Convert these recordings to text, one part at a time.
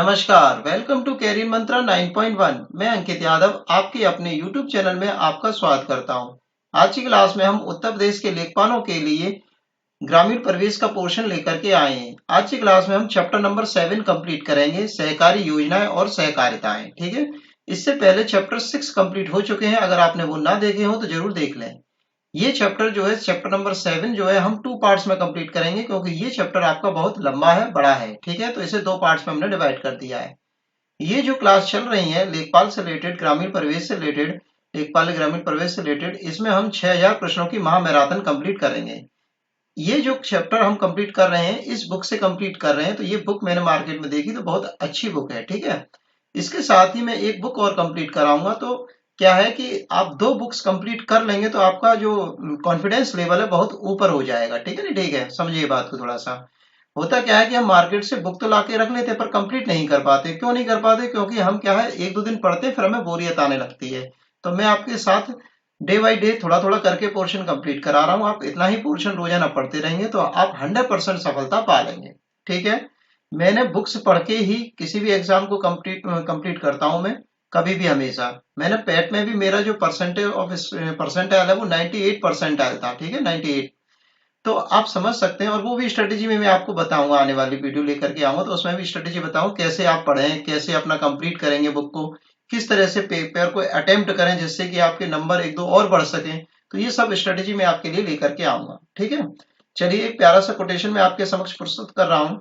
नमस्कार, welcome to career मंत्रा 9.1। मैं अंकित यादव आपके अपने YouTube चैनल में आपका स्वागत करता हूं। आज की क्लास में हम उत्तर प्रदेश के लेखपालों के लिए ग्रामीण परिवेश का पोर्शन लेकर के आए हैं। आज की क्लास में हम चैप्टर नंबर 7 कंप्लीट करेंगे, सहकारी योजनाएं और सहकारिताएं। ठीक है, इससे पहले चैप्टर 6 कंप्लीट हो चुके हैं। अगर आपने वो ना देखे हो तो जरूर देख लें। ये चैप्टर जो है, चैप्टर नंबर 7 जो है, हम 2 पार्ट्स में कंप्लीट करेंगे क्योंकि ये चैप्टर आपका बहुत लंबा है, बड़ा है। ठीक है, तो इसे 2 पार्ट्स में हमने डिवाइड कर दिया है। ये जो क्लास चल रही है लेखपाल से रिलेटेड, ग्रामीण परिवेश से रिलेटेड, लेखपाल ग्रामीण परिवेश से रिलेटेड, इसमें हम 6000 प्रश्नों की महामैराथन कंप्लीट करेंगे। ये जो चैप्टर हम कंप्लीट कर रहे हैं, इस बुक से कंप्लीट कर रहे हैं। तो ये बुक मैंने मार्केट में देखी तो बहुत अच्छी बुक है। ठीक है, इसके साथ ही मैं एक बुक और कंप्लीट कराऊंगा। तो क्या है कि आप 2 बुक्स कंप्लीट कर लेंगे तो आपका जो कॉन्फिडेंस लेवल है बहुत ऊपर हो जाएगा। ठीक है ना, ठीक है, समझिए बात को थोड़ा सा। होता क्या है कि हम मार्केट से बुक तो लाके रख लेते हैं पर कंप्लीट नहीं कर पाते। क्यों नहीं कर पाते? क्योंकि हम क्या है, 1-2 दिन पढ़ते फिर हमें बोरियत आने लगती है। तो मैं आपके साथ डे बाई डे थोड़ा थोड़ा करके पोर्शन कंप्लीट करा रहा हूँ। आप इतना ही पोर्शन रोजाना पढ़ते रहेंगे तो आप 100% सफलता पा लेंगे। ठीक है, मैंने बुक्स पढ़ के ही किसी भी एग्जाम को कंप्लीट करता हूं। मैं कभी भी, हमेशा। मैंने पेट में भी मेरा जो परसेंटाइल है वो 98 परसेंटाइल था। ठीक है, 98। तो आप समझ सकते हैं। और वो भी स्ट्रेटेजी में मैं आपको बताऊंगा, आने वाली वीडियो लेकर के आऊंगा तो उसमें भी स्ट्रेटेजी बताऊं कैसे आप पढ़ें, कैसे अपना कंप्लीट करेंगे बुक को, किस तरह से पेपर को अटेम्प्ट करें जिससे कि आपके नंबर 1-2 और बढ़ सकें। तो ये सब स्ट्रेटेजी मैं आपके लिए लेकर के आऊंगा। ठीक है, चलिए एक प्यारा सा कोटेशन मैं आपके समक्ष प्रस्तुत कर रहा हूं।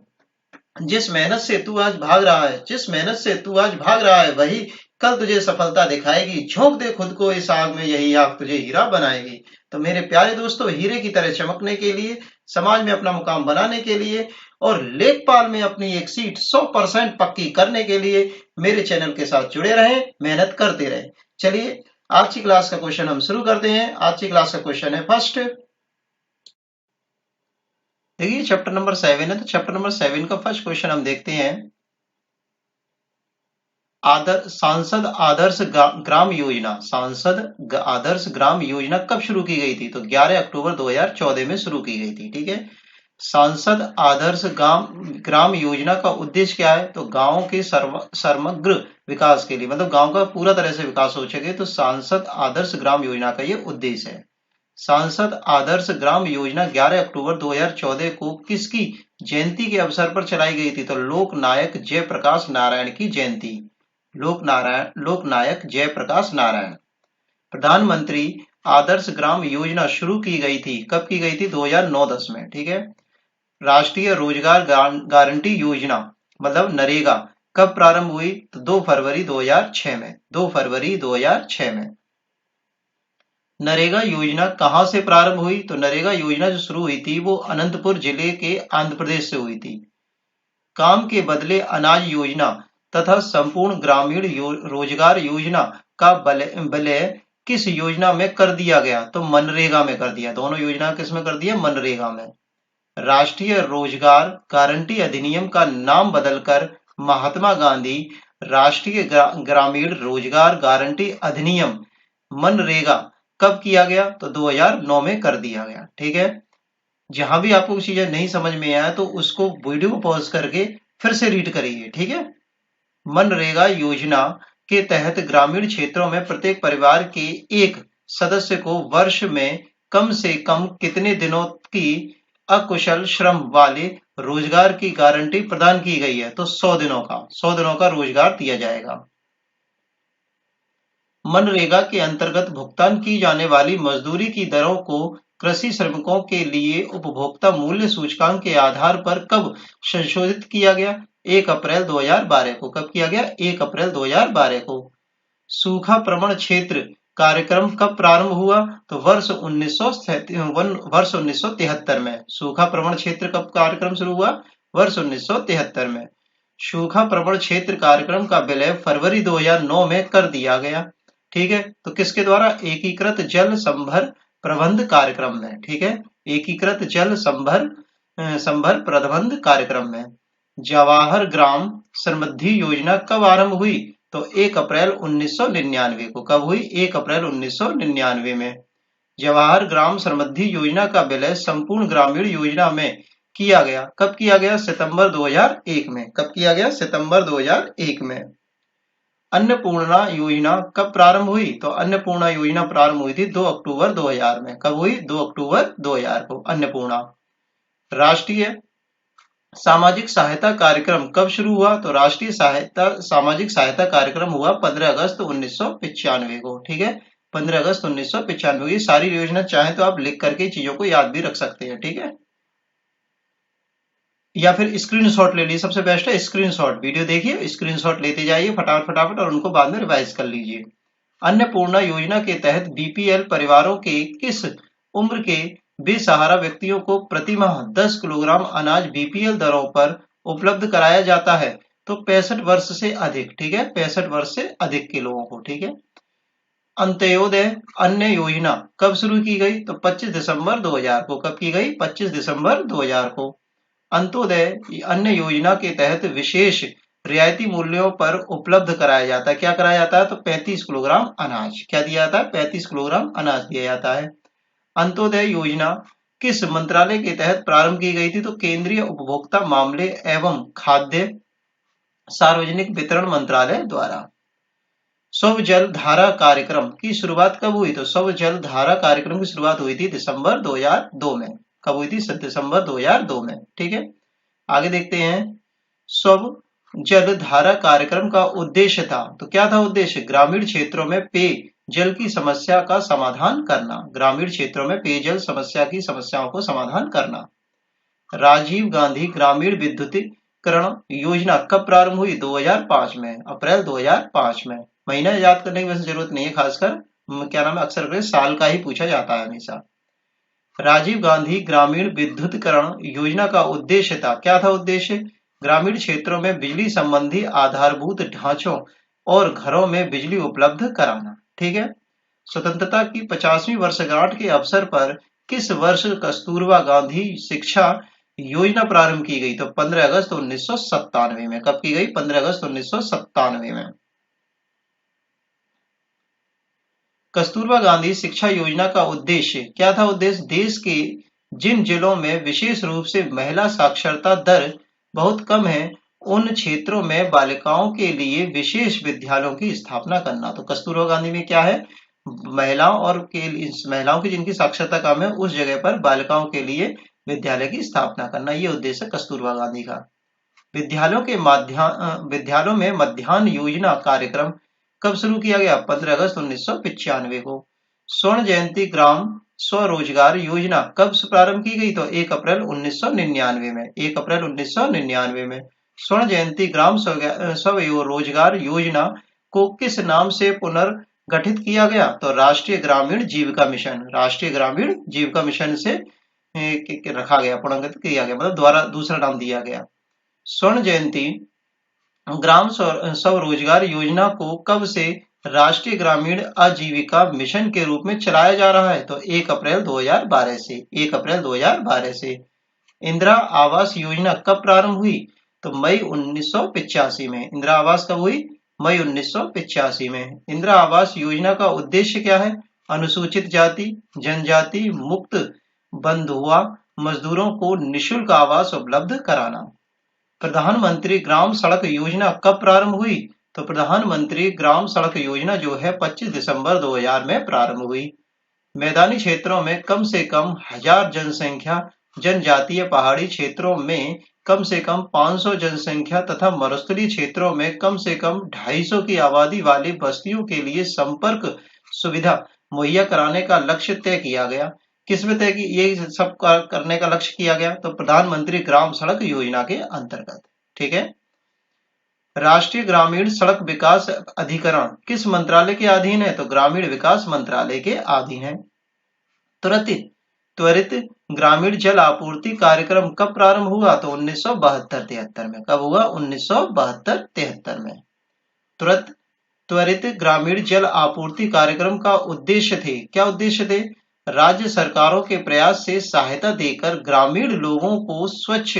जिस मेहनत से तू आज भाग रहा है, जिस मेहनत से तू आज भाग रहा है, वही कल तुझे सफलता दिखाएगी। झोंक दे खुद को इस आग में, यही आग तुझे हीरा बनाएगी। तो मेरे प्यारे दोस्तों, हीरे की तरह चमकने के लिए, समाज में अपना मुकाम बनाने के लिए और लेखपाल में अपनी एक सीट 100% पक्की करने के लिए मेरे चैनल के साथ जुड़े रहें, मेहनत करते रहें। चलिए आज की क्लास का क्वेश्चन हम शुरू करते हैं। आज की क्लास का क्वेश्चन है फर्स्ट। देखिए चैप्टर नंबर 7 है, तो चैप्टर नंबर 7 का फर्स्ट क्वेश्चन हम देखते हैं। सांसद आदर्श ग्राम योजना, आदर्श ग्राम योजना कब शुरू की गई थी? तो 11 अक्टूबर 2014 में शुरू की गई थी। ठीक है, सांसद आदर्श ग्राम योजना का उद्देश्य क्या है? तो गांवों के समग्र विकास के लिए, मतलब गांव का पूरा तरह से विकास हो सके, तो सांसद आदर्श ग्राम योजना का ये उद्देश्य है। सांसद आदर्श ग्राम योजना 11 अक्टूबर 2014 को किसकी जयंती के अवसर पर चलाई गई थी? तो लोकनायक जयप्रकाश नारायण की जयंती। लोकनायक जयप्रकाश नारायण। प्रधानमंत्री आदर्श ग्राम योजना शुरू की गई थी, कब की गई थी? 2009-10 में। ठीक है, राष्ट्रीय रोजगार गारंटी योजना मतलब नरेगा कब प्रारंभ हुई? तो 2 फरवरी 2006 में। 2 फरवरी 2006 में। नरेगा योजना कहां से प्रारंभ हुई? तो नरेगा योजना जो शुरू हुई थी वो अनंतपुर जिले के आंध्र प्रदेश से हुई थी। काम के बदले अनाज योजना तथा संपूर्ण ग्रामीण रोजगार योजना का विलय किस योजना में कर दिया गया? तो मनरेगा में कर दिया। दोनों योजना किस में कर दिया? मनरेगा में। राष्ट्रीय रोजगार गारंटी अधिनियम का नाम बदलकर महात्मा गांधी राष्ट्रीय ग्रामीण रोजगार गारंटी अधिनियम मनरेगा कब किया गया? तो 2009 में कर दिया गया। ठीक है, जहां भी आपको चीजें नहीं समझ में आया तो उसको वीडियो को पॉज करके फिर से रीड करिए। ठीक है, मनरेगा योजना के तहत ग्रामीण क्षेत्रों में प्रत्येक परिवार के एक सदस्य को वर्ष में कम से कम कितने दिनों की अकुशल श्रम वाले रोजगार की गारंटी प्रदान की गई है? तो 100 दिनों का, 100 दिनों का रोजगार दिया जाएगा। मनरेगा के अंतर्गत भुगतान की जाने वाली मजदूरी की दरों को कृषि श्रमिकों के लिए उपभोक्ता मूल्य सूचकांक के आधार पर कब संशोधित किया गया? 1 अप्रैल 2012 को। कब किया गया? 1 अप्रैल 2012 को। सूखा प्रवण क्षेत्र कार्यक्रम कब प्रारंभ हुआ? तो वर्ष 1973 में। सूखा प्रवण क्षेत्र कब कार्यक्रम शुरू हुआ? वर्ष 1973 में। सूखा प्रवण क्षेत्र कार्यक्रम का विलय फरवरी 2009 में कर दिया गया। ठीक है, तो किसके द्वारा? एकीकृत जल संभर प्रबंध कार्यक्रम में। ठीक है, एकीकृत जल संभर प्रबंध कार्यक्रम में। जवाहर ग्राम समृद्धि योजना कब आरंभ हुई? तो 1 अप्रैल 1999 को। कब हुई? 1 अप्रैल 1999 में। जवाहर ग्राम समृद्धि योजना का विलय संपूर्ण ग्रामीण योजना में किया गया। कब किया गया? सितंबर 2001 में। कब किया गया? सितंबर 2001 में। अन्नपूर्णा योजना कब प्रारंभ हुई? तो अन्नपूर्णा योजना प्रारंभ हुई थी 2 अक्टूबर 2000 में। कब हुई? 2 अक्टूबर 2000 को अन्नपूर्णा। राष्ट्रीय सामाजिक सहायता कार्यक्रम कब शुरू हुआ? तो राष्ट्रीय सामाजिक सहायता कार्यक्रम हुआ 15 अगस्त 1995 को। ठीक है, 15 अगस्त 1995। ये सारी योजना चाहे तो आप लिख करके चीजों को याद भी रख सकते हैं। ठीक है, या फिर स्क्रीनशॉट ले लीजिए, सबसे बेस्ट है स्क्रीनशॉट। वीडियो देखिए, स्क्रीनशॉट लेते जाइए फटाफट फटाफट और उनको बाद में रिवाइज कर लीजिए। अन्नपूर्णा योजना के तहत बीपीएल परिवारों के किस उम्र के बेसहारा व्यक्तियों को प्रति माह 10 किलोग्राम अनाज बीपीएल दरों पर उपलब्ध कराया जाता है? तो 65 वर्ष से अधिक। ठीक है, 65 वर्ष से अधिक के लोगों को। ठीक है। अंत्योदय अन्न योजना कब शुरू की गई? तो 25 दिसंबर 2000 को। कब की गई? 25 दिसंबर 2000 को। अंत्योदय अन्न योजना के तहत विशेष रियायती मूल्यों पर उपलब्ध कराया जाता है। क्या कराया जाता है? तो 35 किलोग्राम अनाज। क्या दिया जाता है? 35 किलोग्राम अनाज दिया जाता है। अंत्योदय योजना किस मंत्रालय के तहत प्रारंभ की गई थी? तो केंद्रीय उपभोक्ता मामले एवं खाद्य सार्वजनिक वितरण मंत्रालय द्वारा। स्व जल धारा कार्यक्रम की शुरुआत कब हुई? तो स्व जल धारा कार्यक्रम की शुरुआत हुई थी दिसंबर 2002 में। कब हुई थी? दिसंबर 2002 में। ठीक है, आगे देखते हैं। स्व जल धारा कार्यक्रम का उद्देश्य था, तो क्या था उद्देश्य? ग्रामीण क्षेत्रों में पेय जल की समस्या का समाधान करना। ग्रामीण क्षेत्रों में पेयजल समस्या की समस्याओं को समाधान करना। राजीव गांधी ग्रामीण विद्युतीकरण योजना कब प्रारंभ हुई? 2005 में, अप्रैल 2005 में। महीना याद करने की वैसे जरूरत नहीं है, खासकर क्या नाम है, अक्सर साल का ही पूछा जाता है हमेशा। राजीव गांधी ग्रामीण विद्युतीकरण योजना का उद्देश्य था, क्या था उद्देश्य? ग्रामीण क्षेत्रों में बिजली संबंधी आधारभूत ढांचों और घरों में बिजली उपलब्ध कराना। ठीक है। स्वतंत्रता की 50वीं वर्षगांठ के अवसर पर किस वर्ष कस्तूरबा गांधी शिक्षा योजना प्रारंभ की गई? तो 15 अगस्त 1997 में। कब की गई? 15 अगस्त 1997 में। कस्तूरबा गांधी शिक्षा योजना का उद्देश्य क्या था? उद्देश्य देश के जिन जिलों में विशेष रूप से महिला साक्षरता दर बहुत कम है, उन क्षेत्रों में बालिकाओं के लिए विशेष विद्यालयों की स्थापना करना। तो कस्तूरबा गांधी में क्या है? महिलाओं की जिनकी साक्षरता कम है, उस जगह पर बालिकाओं के लिए विद्यालय की स्थापना करना, ये उद्देश्य है कस्तूरबा गांधी का। विद्यालयों में मध्याह्न योजना कार्यक्रम कब शुरू किया गया? 15 अगस्त 1995 को। स्वर्ण जयंती ग्राम स्वरोजगार योजना कब प्रारंभ की गई? तो 1 अप्रैल 1999 में। 1 अप्रैल 1999 में। स्वर्ण जयंती ग्राम स्वरोजगार योजना को किस नाम से पुनर्गठित किया गया? तो राष्ट्रीय ग्रामीण जीविका मिशन। राष्ट्रीय ग्रामीण जीविका मिशन से रखा गया, पुनर्गठित किया गया, मतलब द्वारा दूसरा नाम दिया गया। स्वर्ण जयंती ग्राम स्वरोजगार योजना को कब से राष्ट्रीय ग्रामीण आजीविका मिशन के रूप में चलाया जा रहा है? तो 1 अप्रैल 2012 से। 1 अप्रैल 2012 से। इंदिरा आवास योजना कब प्रारंभ हुई? तो मई 1985 में। इंदिरा आवास कब हुई? मई 1985 में। इंदिरा आवास योजना का उद्देश्य क्या है? अनुसूचित जाति जनजाति मुक्त बंधुआ मजदूरों को निःशुल्क आवास उपलब्ध कराना। प्रधानमंत्री ग्राम सड़क योजना कब प्रारंभ हुई? तो प्रधानमंत्री ग्राम सड़क योजना जो है 25 दिसंबर 2000 में प्रारंभ हुई। मैदानी क्षेत्रों में कम से कम 1000 जनसंख्या, जनजातीय पहाड़ी क्षेत्रों में कम से कम 500 जनसंख्या तथा मरुस्थलीय क्षेत्रों में कम से कम 250 की आबादी वाली बस्तियों के लिए संपर्क सुविधा मुहैया कराने का लक्ष्य तय किया गया। किसमें तय की ये सब करने का लक्ष्य किया गया? तो प्रधानमंत्री ग्राम सड़क योजना के अंतर्गत। ठीक है। राष्ट्रीय ग्रामीण सड़क विकास अधिकरण किस मंत्रालय के अधीन है? तो ग्रामीण विकास मंत्रालय के अधीन है। त्वरित ग्रामीण जल आपूर्ति कार्यक्रम कब प्रारंभ हुआ? तो 1972-73 में। कब हुआ? 1972-73 में। त्वरित ग्रामीण जल आपूर्ति कार्यक्रम का उद्देश्य थे, क्या उद्देश्य थे? राज्य सरकारों के प्रयास से सहायता देकर ग्रामीण लोगों को स्वच्छ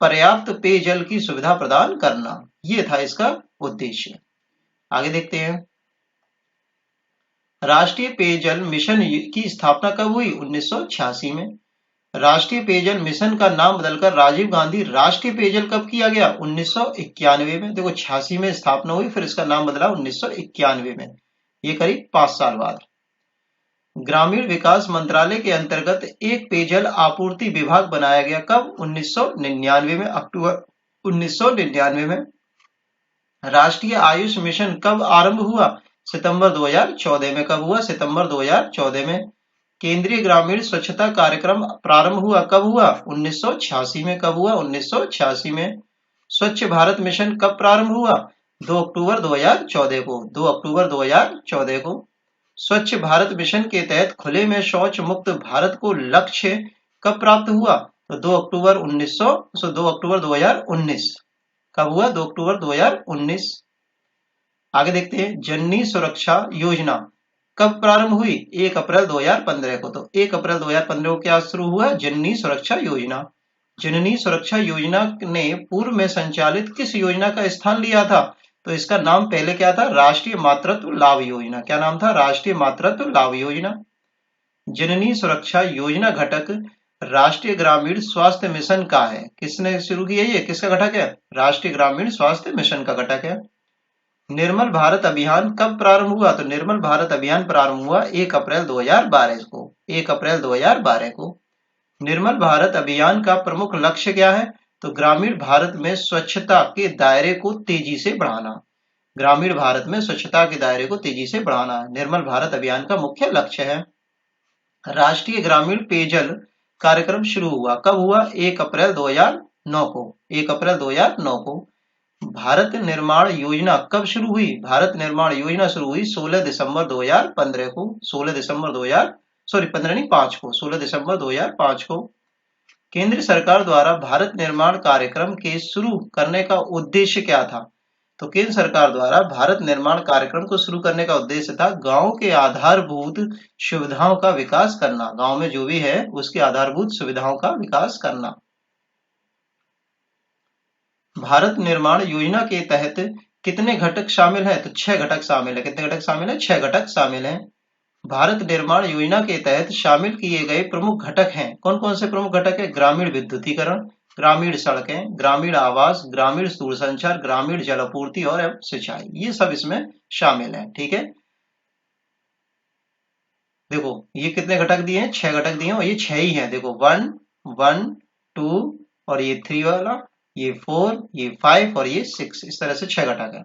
पर्याप्त पेयजल की सुविधा प्रदान करना, ये था इसका उद्देश्य। आगे देखते हैं। राष्ट्रीय पेयजल मिशन की स्थापना कब हुई? 1986 में। राष्ट्रीय पेयजल मिशन का नाम बदलकर राजीव गांधी राष्ट्रीय पेयजल कब किया गया? 1991 में। देखो 86 में स्थापना हुई, फिर इसका नाम बदला 1991 में, ये करीब 5 साल बाद। ग्रामीण विकास मंत्रालय के अंतर्गत एक पेयजल आपूर्ति विभाग बनाया गया कब? 1999 में, अक्टूबर 1999 में। राष्ट्रीय आयुष मिशन कब आरंभ हुआ? सितंबर 2014 में। कब हुआ? सितंबर 2014 में। केंद्रीय ग्रामीण स्वच्छता कार्यक्रम प्रारंभ हुआ कब हुआ? 1986 में। कब हुआ? 1986 में। स्वच्छ भारत मिशन कब प्रारंभ हुआ? 2 अक्टूबर 2014 को। 2 अक्टूबर 2014 को। स्वच्छ भारत मिशन के तहत खुले में शौच मुक्त भारत को लक्ष्य कब प्राप्त हुआ? तो 2 अक्टूबर 2019। कब हुआ? 2 अक्टूबर 2019। आगे देखते हैं, जननी सुरक्षा योजना कब प्रारंभ हुई? 1 अप्रैल 2015 को। तो 1 अप्रैल 2015 को क्या शुरू हुआ? जननी सुरक्षा योजना। जननी सुरक्षा योजना ने पूर्व में संचालित किस योजना का स्थान लिया था? तो इसका नाम पहले क्या था? राष्ट्रीय मातृत्व लाभ योजना। क्या नाम था? राष्ट्रीय मातृत्व लाभ योजना। जननी सुरक्षा योजना घटक राष्ट्रीय ग्रामीण स्वास्थ्य मिशन का है। किसने शुरू किया? ये किसका घटक है? राष्ट्रीय ग्रामीण स्वास्थ्य मिशन का घटक है। निर्मल भारत अभियान कब प्रारंभ हुआ? तो निर्मल भारत अभियान प्रारंभ हुआ 1 अप्रैल 2012 को। 1 अप्रैल 2012 को। निर्मल भारत अभियान का प्रमुख लक्ष्य क्या है? तो ग्रामीण भारत में स्वच्छता के दायरे को तेजी से बढ़ाना। ग्रामीण भारत में स्वच्छता के दायरे को तेजी से बढ़ाना निर्मल भारत अभियान का मुख्य लक्ष्य है। राष्ट्रीय ग्रामीण पेयजल कार्यक्रम शुरू हुआ कब हुआ? 1 अप्रैल 2009 को। 1 अप्रैल 2009 को। भारत निर्माण योजना कब शुरू हुई? भारत निर्माण योजना शुरू हुई 16 दिसंबर 2015 को। 16 दिसंबर 2000 सॉरी 15 नहीं 5 को। 16 दिसंबर 2005 को। केंद्र सरकार द्वारा भारत निर्माण कार्यक्रम के शुरू करने का उद्देश्य क्या था? तो केंद्र सरकार द्वारा भारत निर्माण कार्यक्रम को शुरू करने का उद्देश्य था गांव के आधारभूत सुविधाओं का विकास करना। गांव में जो भी है उसकी आधारभूत सुविधाओं का विकास करना। भारत निर्माण योजना के तहत कितने घटक शामिल हैं? तो 6 घटक शामिल है। कितने घटक शामिल है? 6 घटक शामिल हैं। भारत निर्माण योजना के तहत शामिल किए गए प्रमुख घटक हैं। कौन कौन से प्रमुख घटक है? ग्रामीण विद्युतीकरण, ग्रामीण सड़कें, ग्रामीण आवास, ग्रामीण दूरसंचार, ग्रामीण जल आपूर्ति और सिंचाई, ये सब इसमें शामिल है। ठीक है, देखो ये कितने घटक दिए हैं? 6 घटक दिए हैं और ये 6 ही हैं। देखो 1, 1, 2 और ये 3 वाला, ये 4, ये 5 और ये 6, इस तरह से 6 घटक है।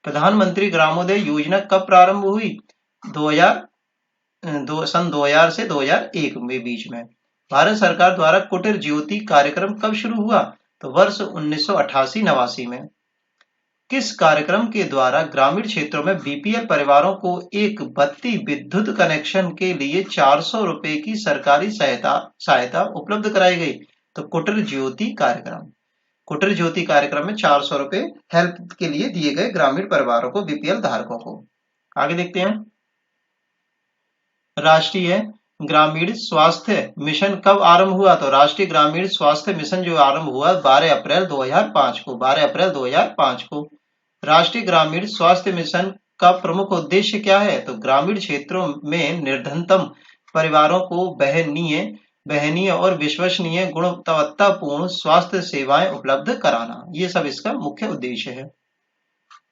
प्रधानमंत्री ग्रामोदय योजना कब प्रारंभ हुई? 2000 सन 2000 से 2001 में बीच में। भारत सरकार द्वारा कुटीर ज्योति कार्यक्रम कब शुरू हुआ? तो वर्ष 1988-89 में। किस कार्यक्रम के द्वारा ग्रामीण क्षेत्रों में बीपीएल परिवारों को एक बत्ती विद्युत कनेक्शन के लिए 400 रुपए की सरकारी सहायता उपलब्ध कराई गई? तो कुटीर ज्योति कार्यक्रम। कुटीर ज्योति कार्यक्रम में 400 रुपए हेल्प के लिए दिए गए ग्रामीण परिवारों को, बीपीएल धारकों को। आगे देखते हैं, राष्ट्रीय ग्रामीण स्वास्थ्य मिशन कब आरंभ हुआ? तो राष्ट्रीय ग्रामीण स्वास्थ्य मिशन जो आरंभ हुआ 12 अप्रैल 2005 को। 12 अप्रैल 2005 को। राष्ट्रीय ग्रामीण स्वास्थ्य मिशन का प्रमुख उद्देश्य क्या है? तो ग्रामीण क्षेत्रों में निर्धनतम परिवारों को वहनीय और विश्वसनीय गुणवत्तापूर्ण स्वास्थ्य सेवाएं उपलब्ध कराना, ये सब इसका मुख्य उद्देश्य है।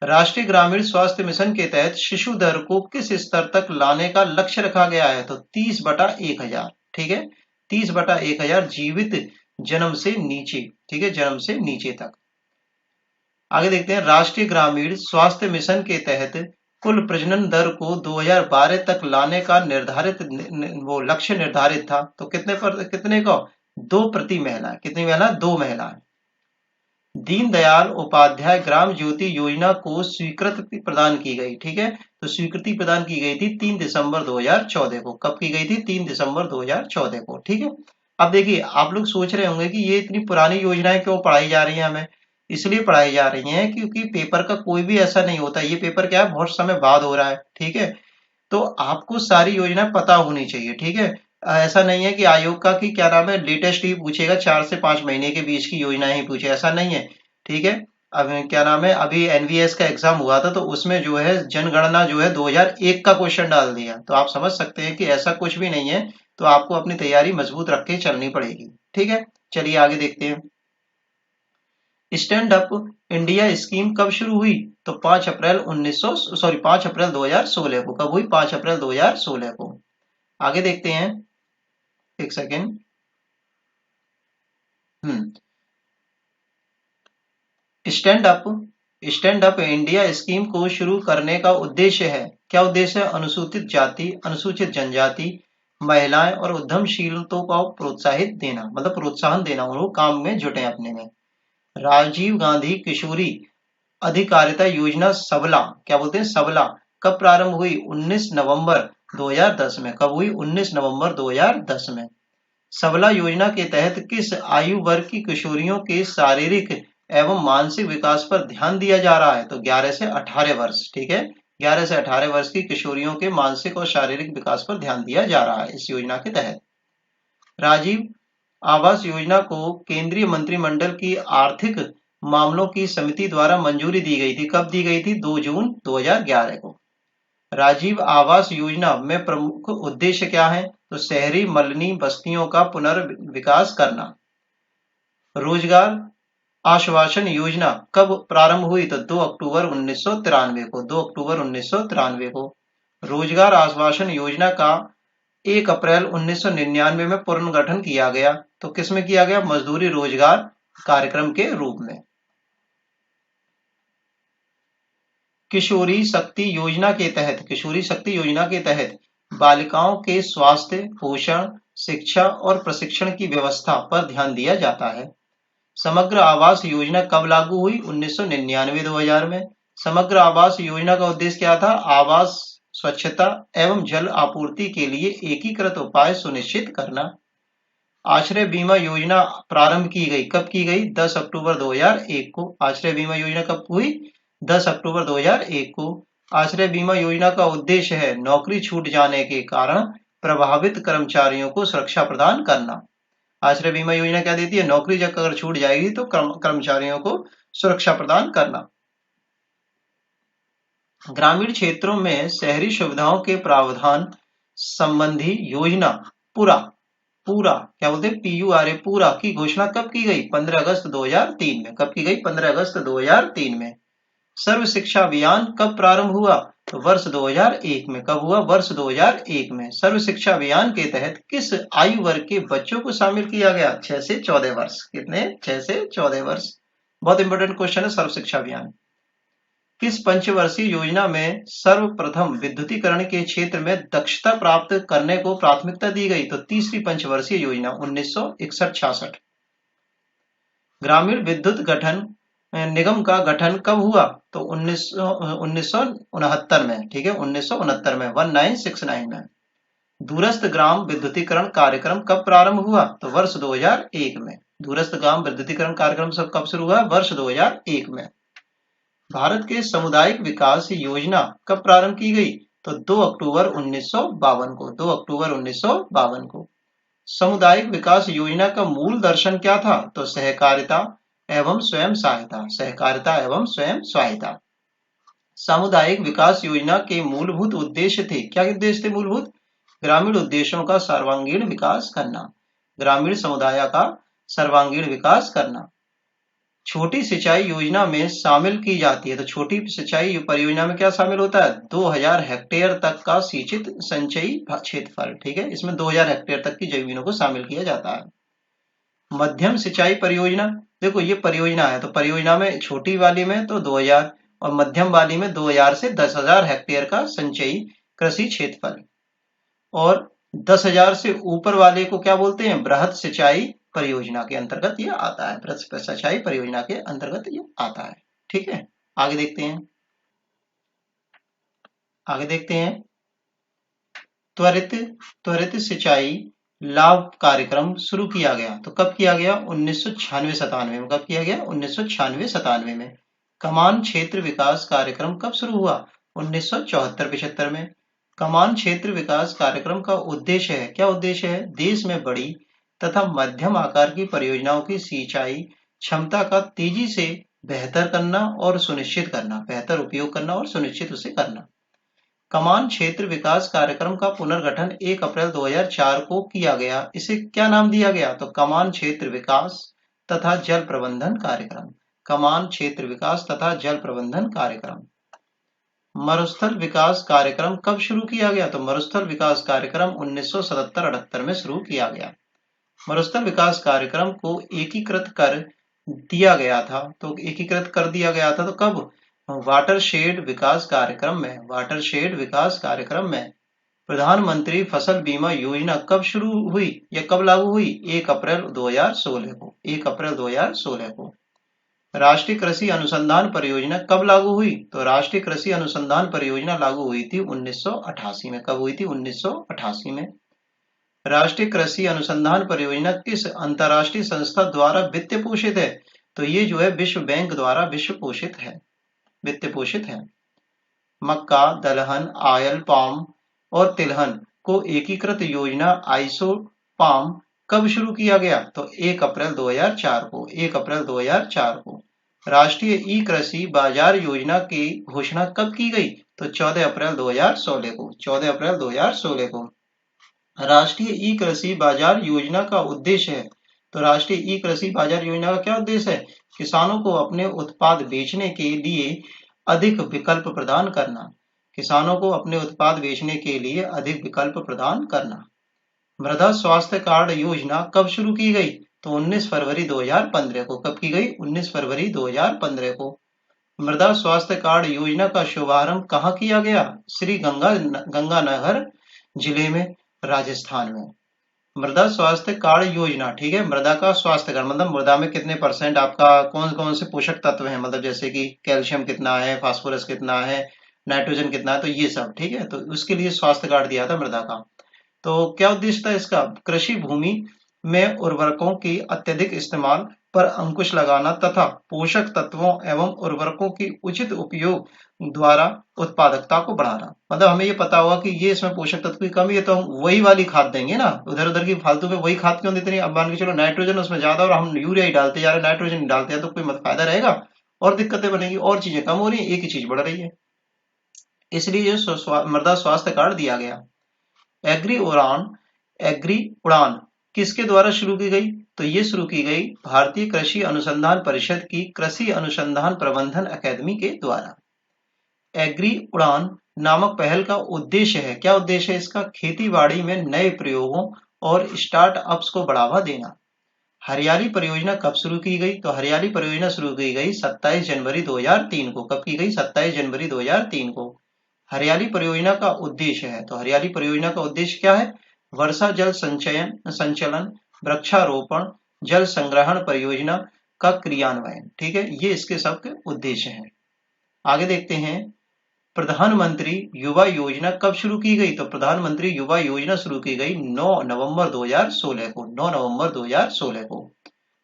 राष्ट्रीय ग्रामीण स्वास्थ्य मिशन के तहत शिशु दर को किस स्तर तक लाने का लक्ष्य रखा गया है? तो 30/1000। ठीक है, 30/1000 जीवित जन्म से नीचे। ठीक है, जन्म से नीचे तक। आगे देखते हैं, राष्ट्रीय ग्रामीण स्वास्थ्य मिशन के तहत कुल प्रजनन दर को 2012 तक लाने का निर्धारित वो लक्ष्य निर्धारित था। तो कितने को? 2 प्रति महिला। कितनी महिला? 2 महिलाएं। दीनदयाल उपाध्याय ग्राम ज्योति योजना को स्वीकृति प्रदान की गई। ठीक है, तो स्वीकृति प्रदान की गई थी 3 दिसंबर 2014 को। कब की गई थी? 3 दिसंबर 2014 को। ठीक है, अब देखिए आप लोग सोच रहे होंगे कि ये इतनी पुरानी योजनाएं क्यों पढ़ाई जा रही हैं हमें? इसलिए पढ़ाई जा रही हैं क्योंकि पेपर का कोई भी ऐसा नहीं होता, ये पेपर क्या है बहुत समय बाद हो रहा है। ठीक है, तो आपको सारी योजनाएं पता होनी चाहिए। ठीक है, ऐसा नहीं है कि आयोग का कि क्या नाम है लेटेस्ट ही पूछेगा, 4 से 5 महीने के बीच की योजनाएं ही पूछे, ऐसा नहीं है। ठीक है, अब क्या नाम है अभी एनवीएस का एग्जाम हुआ था तो उसमें जो है जनगणना जो है 2001 का क्वेश्चन डाल दिया, तो आप समझ सकते हैं कि ऐसा कुछ भी नहीं है। तो आपको अपनी तैयारी मजबूत रख के चलनी पड़ेगी। ठीक है, चलिए आगे देखते हैं। स्टैंड अप इंडिया स्कीम कब शुरू हुई? तो 5 अप्रैल 2016 को। कब हुई? 5 अप्रैल 2016 को। आगे देखते हैं, एक second. Stand up stand up India scheme को शुरू करने का उद्देश्य है, क्या उद्देश्य है? अनुसूचित जाति, अनुसूचित जनजाति, महिलाएं और उद्यमशीलता को प्रोत्साहित देना, मतलब प्रोत्साहन देना, उनको काम में जुटे अपने में। राजीव गांधी किशोरी अधिकारिता योजना सबला, क्या बोलते हैं? सबला, कब प्रारंभ हुई? 19 नवंबर 2010 में। कब हुई? 19 नवंबर 2010 में। सबला योजना के तहत किस आयु वर्ग की किशोरियों के शारीरिक एवं मानसिक विकास पर ध्यान दिया जा रहा है? तो 11 से 18 वर्ष। ठीक है, 11 से 18 वर्ष की किशोरियों के मानसिक और शारीरिक विकास पर ध्यान दिया जा रहा है इस योजना के तहत। राजीव आवास योजना को केंद्रीय मंत्रिमंडल की आर्थिक मामलों की समिति द्वारा मंजूरी दी गई थी। कब दी गई थी? 2 जून 2011 को। राजीव आवास योजना में प्रमुख उद्देश्य क्या है? तो शहरी मलिनी बस्तियों का पुनर्विकास करना। रोजगार आश्वासन योजना कब प्रारंभ हुई? तो 2 अक्टूबर 1993 को। 2 अक्टूबर 1993 को। रोजगार आश्वासन योजना का 1 अप्रैल 1999 में पुनर्गठन किया गया। तो किसमें किया गया? मजदूरी रोजगार कार्यक्रम के रूप में। किशोरी शक्ति योजना के तहत, किशोरी शक्ति योजना के तहत बालिकाओं के स्वास्थ्य, पोषण, शिक्षा और प्रशिक्षण की व्यवस्था पर ध्यान दिया जाता है। समग्र आवास योजना कब लागू हुई? 1999-2000 में। समग्र आवास योजना का उद्देश्य क्या था? आवास, स्वच्छता एवं जल आपूर्ति के लिए एकीकृत उपाय सुनिश्चित करना। आश्रय बीमा योजना प्रारंभ की गई, कब की गई? 10 अक्टूबर 2001 को। आश्रय बीमा योजना कब हुई? 10 अक्टूबर 2001 को। आश्रय बीमा योजना का उद्देश्य है नौकरी छूट जाने के कारण प्रभावित कर्मचारियों को सुरक्षा प्रदान करना। आश्रय बीमा योजना क्या देती है? नौकरी जब अगर छूट जाएगी तो कर्मचारियों को सुरक्षा प्रदान करना। ग्रामीण क्षेत्रों में शहरी सुविधाओं के प्रावधान संबंधी योजना पूरा पूरा क्या बोलते हैं? PURA पूरा की घोषणा कब की गई? 15 अगस्त 2003 में। कब की गई? 15 अगस्त 2003 में। सर्व शिक्षा अभियान कब प्रारंभ हुआ? तो वर्ष 2001 में। कब हुआ? वर्ष 2001 में। सर्व शिक्षा अभियान के तहत किस आयु वर्ग के बच्चों को शामिल किया गया? 6 से 14 वर्ष। कितने? 6 से 14 वर्ष। बहुत इंपॉर्टेंट क्वेश्चन है सर्व शिक्षा अभियान। किस पंचवर्षीय योजना में सर्वप्रथम विद्युतीकरण के क्षेत्र में दक्षता प्राप्त करने को प्राथमिकता दी गई? तो तीसरी पंचवर्षीय योजना 1961-66। ग्रामीण विद्युत गठन निगम का गठन कब हुआ? तो 1969 में। ठीक है, 1969 में, 1969 में। दूरस्थ ग्राम विद्युतीकरण कार्यक्रम कब प्रारंभ हुआ? तो वर्ष 2001 में। दूरस्थ ग्राम विद्युतीकरण कार्यक्रम सब कब शुरू हुआ? वर्ष 2001 में। भारत के सामुदायिक विकास योजना कब प्रारंभ की गई? तो 2 अक्टूबर 1952 को। 2 अक्टूबर 1952 को। सामुदायिक विकास योजना का मूल दर्शन क्या था? तो सहकारिता एवं स्वयं सहायता। सहकारिता एवं स्वयं सहायता। सामुदायिक विकास योजना के मूलभूत उद्देश्य थे, क्या उद्देश्य थे मूलभूत? ग्रामीण उद्देश्यों का सर्वांगीण विकास करना, ग्रामीण समुदाय का सर्वांगीण विकास करना। छोटी सिंचाई योजना में शामिल की जाती है, तो छोटी सिंचाई परियोजना में क्या शामिल होता है? 2000 हेक्टेयर तक का सिंचित संचयी क्षेत्रफल। ठीक है, इसमें 2000 हेक्टेयर तक की जमीनों को शामिल किया जाता है। मध्यम सिंचाई परियोजना, देखो ये परियोजना है, तो परियोजना में छोटी वाली में तो 2000 और मध्यम वाली में 2000 से 10,000 हेक्टेयर का संचयी कृषि क्षेत्रफल, और 10,000 से ऊपर वाले को क्या बोलते हैं? बृहद सिंचाई परियोजना के अंतर्गत ये आता है। बृहद सिंचाई परियोजना के अंतर्गत ये आता है। ठीक है, आगे देखते हैं। आगे देखते हैं, त्वरित सिंचाई लाभ कार्यक्रम शुरू किया गया, तो कब किया गया? 1996-97 में। कब किया गया? 1996-97 में। कमान क्षेत्र विकास कार्यक्रम कब शुरू हुआ? 1974-75 में। कमान क्षेत्र विकास कार्यक्रम का उद्देश्य है, क्या उद्देश्य है? देश में बड़ी तथा मध्यम आकार की परियोजनाओं की सिंचाई क्षमता का तेजी से बेहतर करना और सुनिश्चित करना, बेहतर उपयोग करना और सुनिश्चित उसे करना। कमान क्षेत्र विकास कार्यक्रम का पुनर्गठन 1 अप्रैल 2004 को किया गया। इसे क्या नाम दिया गया? तो कमान क्षेत्र विकास तथा जल प्रबंधन कार्यक्रम। कमान क्षेत्र विकास तथा जल प्रबंधन कार्यक्रम। मरुस्थल विकास कार्यक्रम कब शुरू किया गया? तो मरुस्थल विकास कार्यक्रम 1977-78 में शुरू किया गया। मरुस्थल विकास कार्यक्रम को एकीकृत कर दिया गया था। तो एकीकृत कर दिया गया था तो कब? वाटरशेड विकास कार्यक्रम में। वाटरशेड विकास कार्यक्रम में। प्रधानमंत्री फसल बीमा योजना कब शुरू हुई या कब लागू हुई? 1 अप्रैल 2016 को। 1 अप्रैल 2016 को। राष्ट्रीय कृषि अनुसंधान परियोजना कब लागू हुई? तो राष्ट्रीय कृषि अनुसंधान परियोजना लागू हुई थी 1988 में। कब हुई थी? 1988 में। राष्ट्रीय कृषि अनुसंधान परियोजना किस अंतरराष्ट्रीय संस्था द्वारा वित्त पोषित है? तो ये जो है विश्व बैंक द्वारा वित्त पोषित है। मक्का, दलहन, आयल, पाम और तिलहन को एकीकृत योजना आइसोपाम कब शुरू किया गया? तो 1 अप्रैल 2004 को। 1 अप्रैल 2004 को। राष्ट्रीय ई कृषि बाजार योजना की घोषणा कब की गई? तो 14 अप्रैल 2016 को। 14 अप्रैल 2016 को। राष्ट्रीय ई कृषि बाजार योजना का उद्देश्य है। तो राष्ट्रीय ई कृषि बाजार योजना का क्या उद्देश्य है? किसानों को अपने उत्पाद बेचने के लिए अधिक विकल्प प्रदान करना। किसानों को अपने उत्पाद बेचने के लिए अधिक विकल्प प्रदान करना। मृदा स्वास्थ्य कार्ड योजना कब शुरू की गई? तो 19 फरवरी 2015 को। कब की गई? 19 फरवरी 2015 को। मृदा स्वास्थ्य कार्ड योजना का शुभारंभ कहाँ किया गया? श्री गंगानगर जिले में, राजस्थान में। मृदा स्वास्थ्य कार्ड योजना, ठीक है, मृदा का स्वास्थ्य कार्ड मतलब मृदा में कितने % आपका कौन कौन से पोषक तत्व हैं, मतलब जैसे कि कैल्शियम कितना है, फास्फोरस कितना है, नाइट्रोजन कितना है, तो ये सब, ठीक है। तो उसके लिए स्वास्थ्य कार्ड दिया था मृदा का। तो क्या उद्देश्य था इसका? कृषि भूमि में उर्वरकों की अत्यधिक इस्तेमाल पर अंकुश लगाना तथा पोषक तत्वों एवं उर्वरकों की उचित उपयोग द्वारा उत्पादकता को बढ़ाना। मतलब हमें ये पता होगा कि ये इसमें पोषक तत्व की कमी है तो हम वही वाली खाद देंगे ना, उधर उधर की फालतू में वही खाद क्यों देते? नहीं, अब मान के चलो नाइट्रोजन उसमें ज्यादा और हम यूरिया ही डालते जा रहे हैं, नाइट्रोजन ही डालते हैं, तो कोई फायदा रहेगा? और दिक्कतें बनेगी, और चीजें कम हो रही है, एक ही चीज बढ़ रही है। इसलिए मृदा स्वास्थ्य कार्ड दिया गया। एग्री उड़ान किसके द्वारा शुरू की गई? तो ये शुरू की गई भारतीय कृषि अनुसंधान परिषद की कृषि अनुसंधान प्रबंधन अकादमी के द्वारा। एग्री उड़ान नामक पहल का उद्देश्य है, क्या उद्देश्य है इसका? खेतीबाड़ी में नए प्रयोगों और स्टार्टअप्स को बढ़ावा देना। हरियाली परियोजना कब शुरू की गई? तो हरियाली परियोजना शुरू की गई 27 जनवरी 2003 को। कब की गई? 27 जनवरी 2003 को। हरियाली परियोजना का उद्देश्य है, तो हरियाली परियोजना का उद्देश्य क्या है? वर्षा जल संचलन, वृक्षारोपण, जल संग्रहण परियोजना का क्रियान्वयन, ठीक है, ये इसके सबके उद्देश्य हैं। आगे देखते हैं, प्रधानमंत्री युवा योजना कब शुरू की गई? तो प्रधानमंत्री युवा योजना शुरू की गई 9 नवंबर 2016 को। 9 नवंबर 2016 को।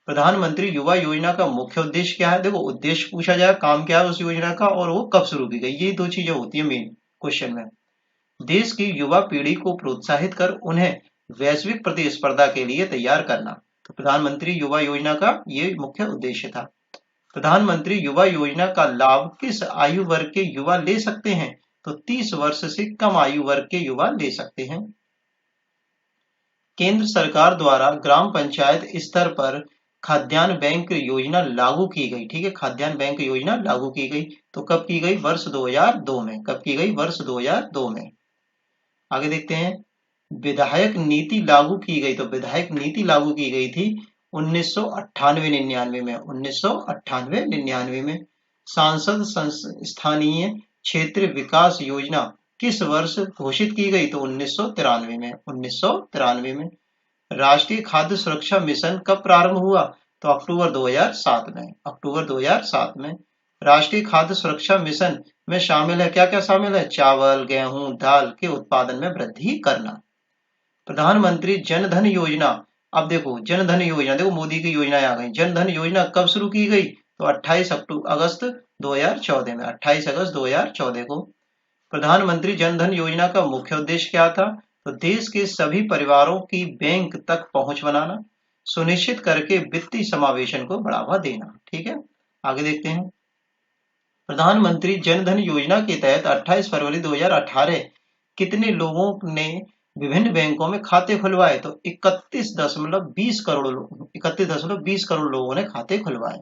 प्रधानमंत्री युवा योजना का मुख्य उद्देश्य क्या है? देखो, उद्देश्य पूछा जाए, काम क्या है उस योजना का, और वो कब शुरू की गई, ये दो चीजें होती है मेन क्वेश्चन में। देश की युवा पीढ़ी को प्रोत्साहित कर उन्हें वैश्विक प्रतिस्पर्धा के लिए तैयार करना। तो प्रधानमंत्री युवा योजना का ये मुख्य उद्देश्य था। प्रधानमंत्री युवा योजना का लाभ किस आयु वर्ग के युवा ले सकते हैं? तो 30 वर्ष से कम आयु वर्ग के युवा ले सकते हैं। केंद्र सरकार द्वारा ग्राम पंचायत स्तर पर खाद्यान्न बैंक योजना लागू की गई, ठीक है, खाद्यान्न बैंक योजना लागू की गई। तो कब की गई? वर्ष 2002 में। कब की गई? वर्ष 2002 में। आगे देखते हैं, विधायक नीति लागू की गई। तो विधायक नीति लागू की गई थी 1998-99 में। 1998-99 में। सांसद स्थानीय क्षेत्र विकास योजना किस वर्ष घोषित की गई? तो 1993 में। 1993 में। राष्ट्रीय खाद्य सुरक्षा मिशन कब प्रारंभ हुआ? तो अक्टूबर 2007 में। अक्टूबर 2007 में। राष्ट्रीय खाद्य सुरक्षा मिशन में शामिल है, क्या क्या शामिल है? चावल, गेहूं, दाल के उत्पादन में वृद्धि करना। प्रधानमंत्री जन धन योजना, अब देखो जन धन योजना, देखो मोदी की योजनाएं आ गई। जन धन योजना कब शुरू की गई? तो 28 अगस्त 2014 में। 28 अगस्त 2014 को। प्रधानमंत्री जन धन योजना का मुख्य उद्देश्य क्या था? तो देश के सभी परिवारों की बैंक तक पहुंच बनाना, सुनिश्चित करके वित्तीय समावेशन को बढ़ावा देना, ठीक है। आगे देखते हैं, प्रधानमंत्री जन धन योजना के तहत 28 फरवरी 2018 कितने लोगों ने विभिन्न बैंकों में खाते खुलवाए? तो 31.20 करोड़ लोगों ने खाते खुलवाए।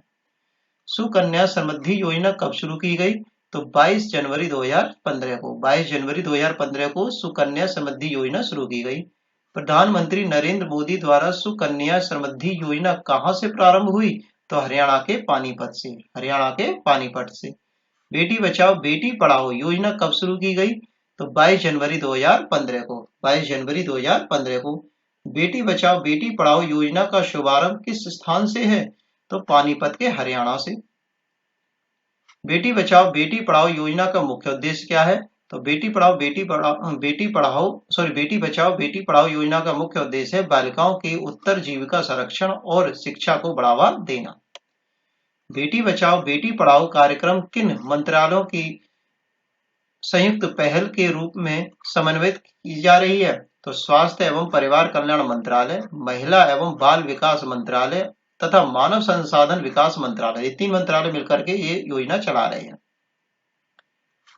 सुकन्या समृद्धि योजना कब शुरू की गई? तो 22 जनवरी 2015 को 22 जनवरी 2015 को सुकन्या समृद्धि योजना शुरू की गई। प्रधानमंत्री नरेंद्र मोदी द्वारा सुकन्या समृद्धि योजना कहां से प्रारंभ हुई? तो हरियाणा के पानीपत से। हरियाणा के पानीपत से। बेटी बचाओ बेटी पढ़ाओ योजना कब शुरू की गई? तो 22 जनवरी 2015 को 22 जनवरी 2015 को। बेटी बचाओ बेटी पढ़ाओ योजना का शुभारंभ किस स्थान से है? तो पानीपत के हरियाणा से। बेटी बचाओ बेटी पढ़ाओ योजना का मुख्य उद्देश्य क्या है? तो बेटी बचाओ बेटी पढ़ाओ योजना का मुख्य उद्देश्य है बालिकाओं के उत्तरजीविका संरक्षण और शिक्षा को बढ़ावा देना। बेटी बचाओ बेटी पढ़ाओ कार्यक्रम किन मंत्रालयों की संयुक्त पहल के रूप में समन्वित की जा रही है? तो स्वास्थ्य एवं परिवार कल्याण मंत्रालय, महिला एवं बाल विकास मंत्रालय तथा मानव संसाधन विकास मंत्रालय, ये 3 मंत्रालय मिलकर के ये योजना चला रहे हैं।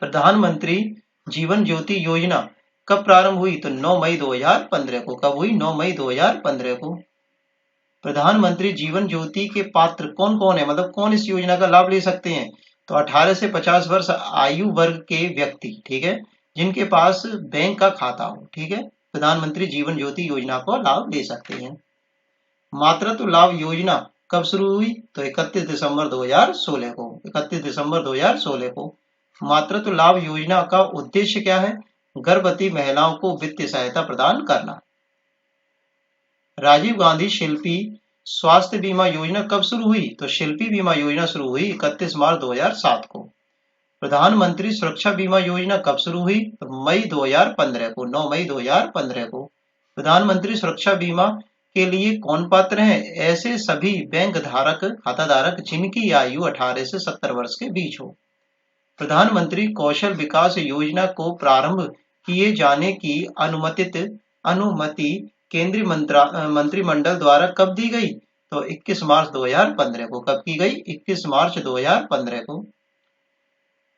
प्रधानमंत्री जीवन ज्योति योजना कब प्रारंभ हुई? तो 9 मई 2015 को। कब हुई? 9 मई 2015 को। प्रधानमंत्री जीवन ज्योति के पात्र कौन कौन है, मतलब कौन इस योजना का लाभ ले सकते हैं? तो 18 से 50 वर्ष आयु वर्ग के व्यक्ति, ठीक है, जिनके पास बैंक का खाता हो, ठीक है, प्रधानमंत्री जीवन ज्योति योजना को लाभ ले सकते हैं। मातृत्व लाभ योजना कब शुरू हुई? तो 31 दिसंबर 2016 को। 31 दिसंबर 2016 को। मातृत्व लाभ योजना का उद्देश्य क्या है? गर्भवती महिलाओं को वित्तीय सहायता प्रदान करना। राजीव गांधी शिल्पी स्वास्थ्य बीमा योजना कब शुरू हुई? तो शिल्पी बीमा योजना शुरू हुई 31 मार्च 2007 को। प्रधानमंत्री सुरक्षा बीमा योजना कब शुरू हुई? तो मई 2015 को। 9 मई 2015 को। प्रधानमंत्री सुरक्षा बीमा के लिए कौन पात्र हैं? ऐसे सभी बैंक धारक खाता धारक जिनकी आयु 18 से 70 वर्ष के बीच हो। प्रधानमंत्री कौशल विकास योजना को प्रारंभ किए जाने की अनुमति केंद्रीय मंत्रिमंडल द्वारा कब दी गई? तो 21 मार्च 2015 को। कब की गई? 21 मार्च 2015 को।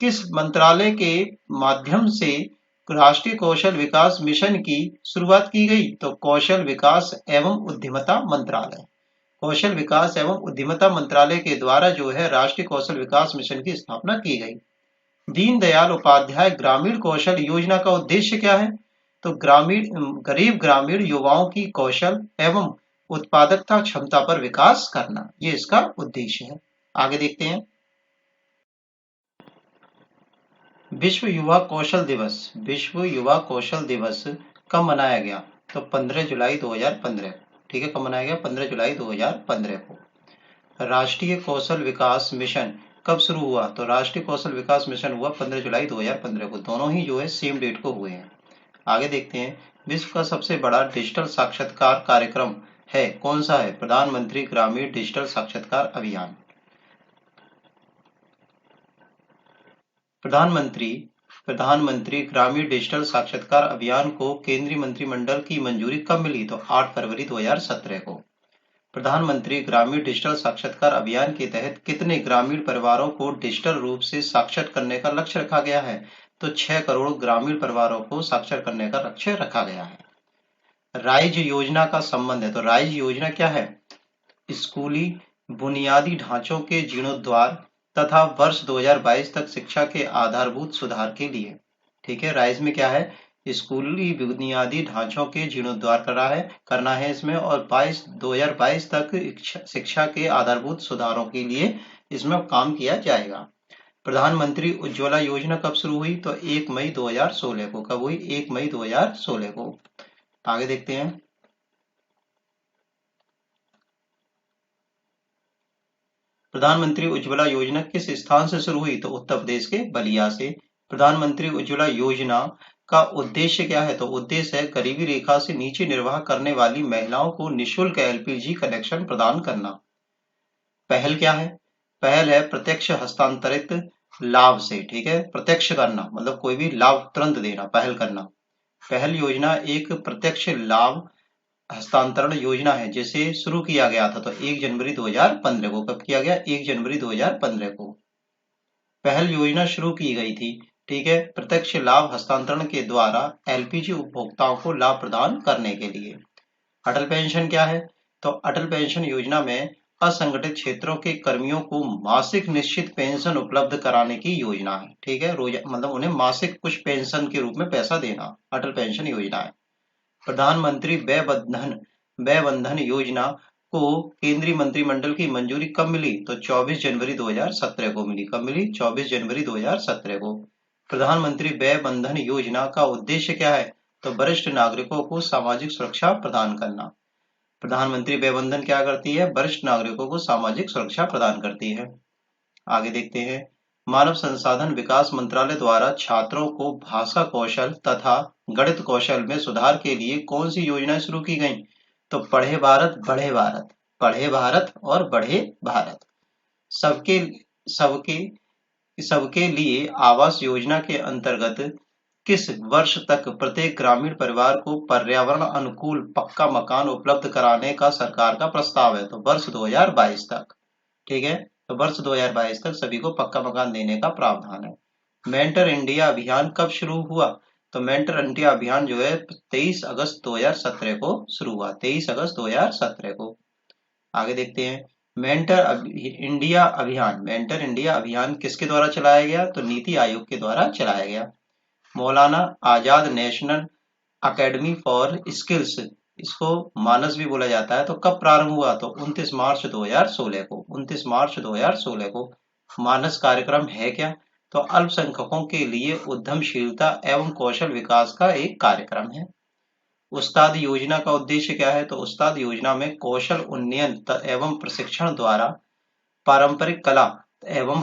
किस मंत्रालय के माध्यम से राष्ट्रीय कौशल विकास मिशन की शुरुआत की गई? तो कौशल विकास एवं उद्यमिता मंत्रालय। कौशल विकास एवं उद्यमिता मंत्रालय के द्वारा जो है राष्ट्रीय कौशल विकास मिशन की स्थापना की गई। दीनदयाल उपाध्याय ग्रामीण कौशल योजना का उद्देश्य क्या है? तो गरीब ग्रामीण युवाओं की कौशल एवं उत्पादकता क्षमता पर विकास करना, ये इसका उद्देश्य है। आगे देखते हैं। विश्व युवा कौशल दिवस। विश्व युवा कौशल दिवस कब मनाया गया? तो 15 जुलाई 2015। ठीक है, कब मनाया गया? 15 जुलाई 2015 को। राष्ट्रीय कौशल विकास मिशन कब शुरू हुआ? तो राष्ट्रीय कौशल विकास मिशन हुआ 15 जुलाई 2015 को। दोनों ही जो है सेम डेट को हुए हैं। आगे देखते हैं। विश्व का सबसे बड़ा डिजिटल साक्षरता कार्यक्रम है, कौन सा है? प्रधानमंत्री ग्रामीण डिजिटल साक्षरता अभियान। प्रधानमंत्री ग्रामीण डिजिटल साक्षरता अभियान को केंद्रीय मंत्रिमंडल की मंजूरी कब मिली? तो 8 फरवरी 2017 को। प्रधानमंत्री ग्रामीण डिजिटल साक्षरता अभियान के तहत कितने ग्रामीण परिवारों को डिजिटल रूप से साक्षर करने का लक्ष्य रखा गया है? तो 6 करोड़ ग्रामीण परिवारों को साक्षर करने का लक्ष्य रखा गया है। राइज योजना का संबंध है, तो राइज योजना क्या है? स्कूली बुनियादी ढांचों के जीर्णोद्धार तथा वर्ष 2022 तक शिक्षा के आधारभूत सुधार के लिए। ठीक है, राइज में क्या है? स्कूली बुनियादी ढांचों के जीर्णोद्धार करना है इसमें, और 2022 तक शिक्षा के आधारभूत सुधारों के लिए इसमें काम किया जाएगा। प्रधानमंत्री उज्ज्वला योजना कब शुरू हुई? तो 1 मई 2016 को। कब हुई? 1 मई 2016 को। आगे देखते हैं। प्रधानमंत्री उज्ज्वला योजना किस स्थान से शुरू हुई? तो उत्तर प्रदेश के बलिया से। प्रधानमंत्री उज्ज्वला योजना का उद्देश्य क्या है? तो उद्देश्य है गरीबी रेखा से नीचे निर्वाह करने वाली महिलाओं को निःशुल्क एलपीजी कनेक्शन प्रदान करना। पहल क्या है? पहल है प्रत्यक्ष हस्तांतरित लाभ से। ठीक है, प्रत्यक्ष करना मतलब कोई भी लाभ तुरंत देना, पहल करना। पहल योजना एक प्रत्यक्ष लाभ हस्तांतरण योजना है जिसे शुरू किया गया था तो 1 जनवरी 2015 को। कब किया गया? 1 जनवरी 2015 को। पहल योजना शुरू की गई थी। ठीक है, प्रत्यक्ष लाभ हस्तांतरण के द्वारा एलपीजी उपभोक्ताओं को लाभ प्रदान करने के लिए। अटल पेंशन क्या है? तो अटल पेंशन योजना में असंगठित क्षेत्रों के कर्मियों को मासिक निश्चित पेंशन उपलब्ध कराने की योजना है। ठीक है, रोज मतलब उन्हें मासिक कुछ पेंशन के रूप में पैसा देना अटल पेंशन योजना है। प्रधानमंत्री व्यय बंधन योजना को केंद्रीय मंत्रिमंडल की मंजूरी कब मिली? तो 24 जनवरी 2017 को मिली। कब मिली? 24 जनवरी 2017 को। प्रधानमंत्री व्यय बंधन योजना का उद्देश्य क्या है? तो वरिष्ठ नागरिकों को सामाजिक सुरक्षा प्रदान करना। प्रधानमंत्री व्यय बंधन क्या करती है? वरिष्ठ नागरिकों को सामाजिक सुरक्षा प्रदान करती है। आगे देखते हैं, मानव संसाधन विकास मंत्रालय द्वारा छात्रों को भाषा कौशल तथा गणित कौशल में सुधार के लिए कौन सी योजनाएं शुरू की गई? तो पढ़े भारत बढ़े भारत, पढ़े भारत और बढ़े भारत। सबके सबके सबके लिए आवास योजना के अंतर्गत किस वर्ष तक प्रत्येक ग्रामीण परिवार को पर्यावरण अनुकूल पक्का मकान उपलब्ध कराने का सरकार का प्रस्ताव है? तो वर्ष 2022 तक। ठीक है, तो वर्ष 2022 तक सभी को पक्का मकान देने का प्रावधान है। मेंटर इंडिया अभियान कब शुरू हुआ? तो मेंटर इंडिया अभियान जो है 23 अगस्त 2017 को शुरू हुआ। 23 अगस्त 2017 को। आगे देखते हैं, मेंटर इंडिया अभियान किसके द्वारा चलाया गया? तो नीति आयोग के द्वारा चलाया गया। Maulana Azad national academy for skills, इसको मानस भी बोला जाता है, तो कब प्रारंभ हुआ? तो 29 मार्च 2016 को। 29 मार्च 2016 को। मानस कार्यक्रम है क्या? तो अल्पसंख्यकों के लिए उद्यमशीलता एवं कौशल विकास का एक कार्यक्रम है। उस्ताद योजना का उद्देश्य क्या है? तो उस्ताद योजना में कौशल उन्नयन एवं प्रशिक्षण द्वारा पारंपरिक कला एवं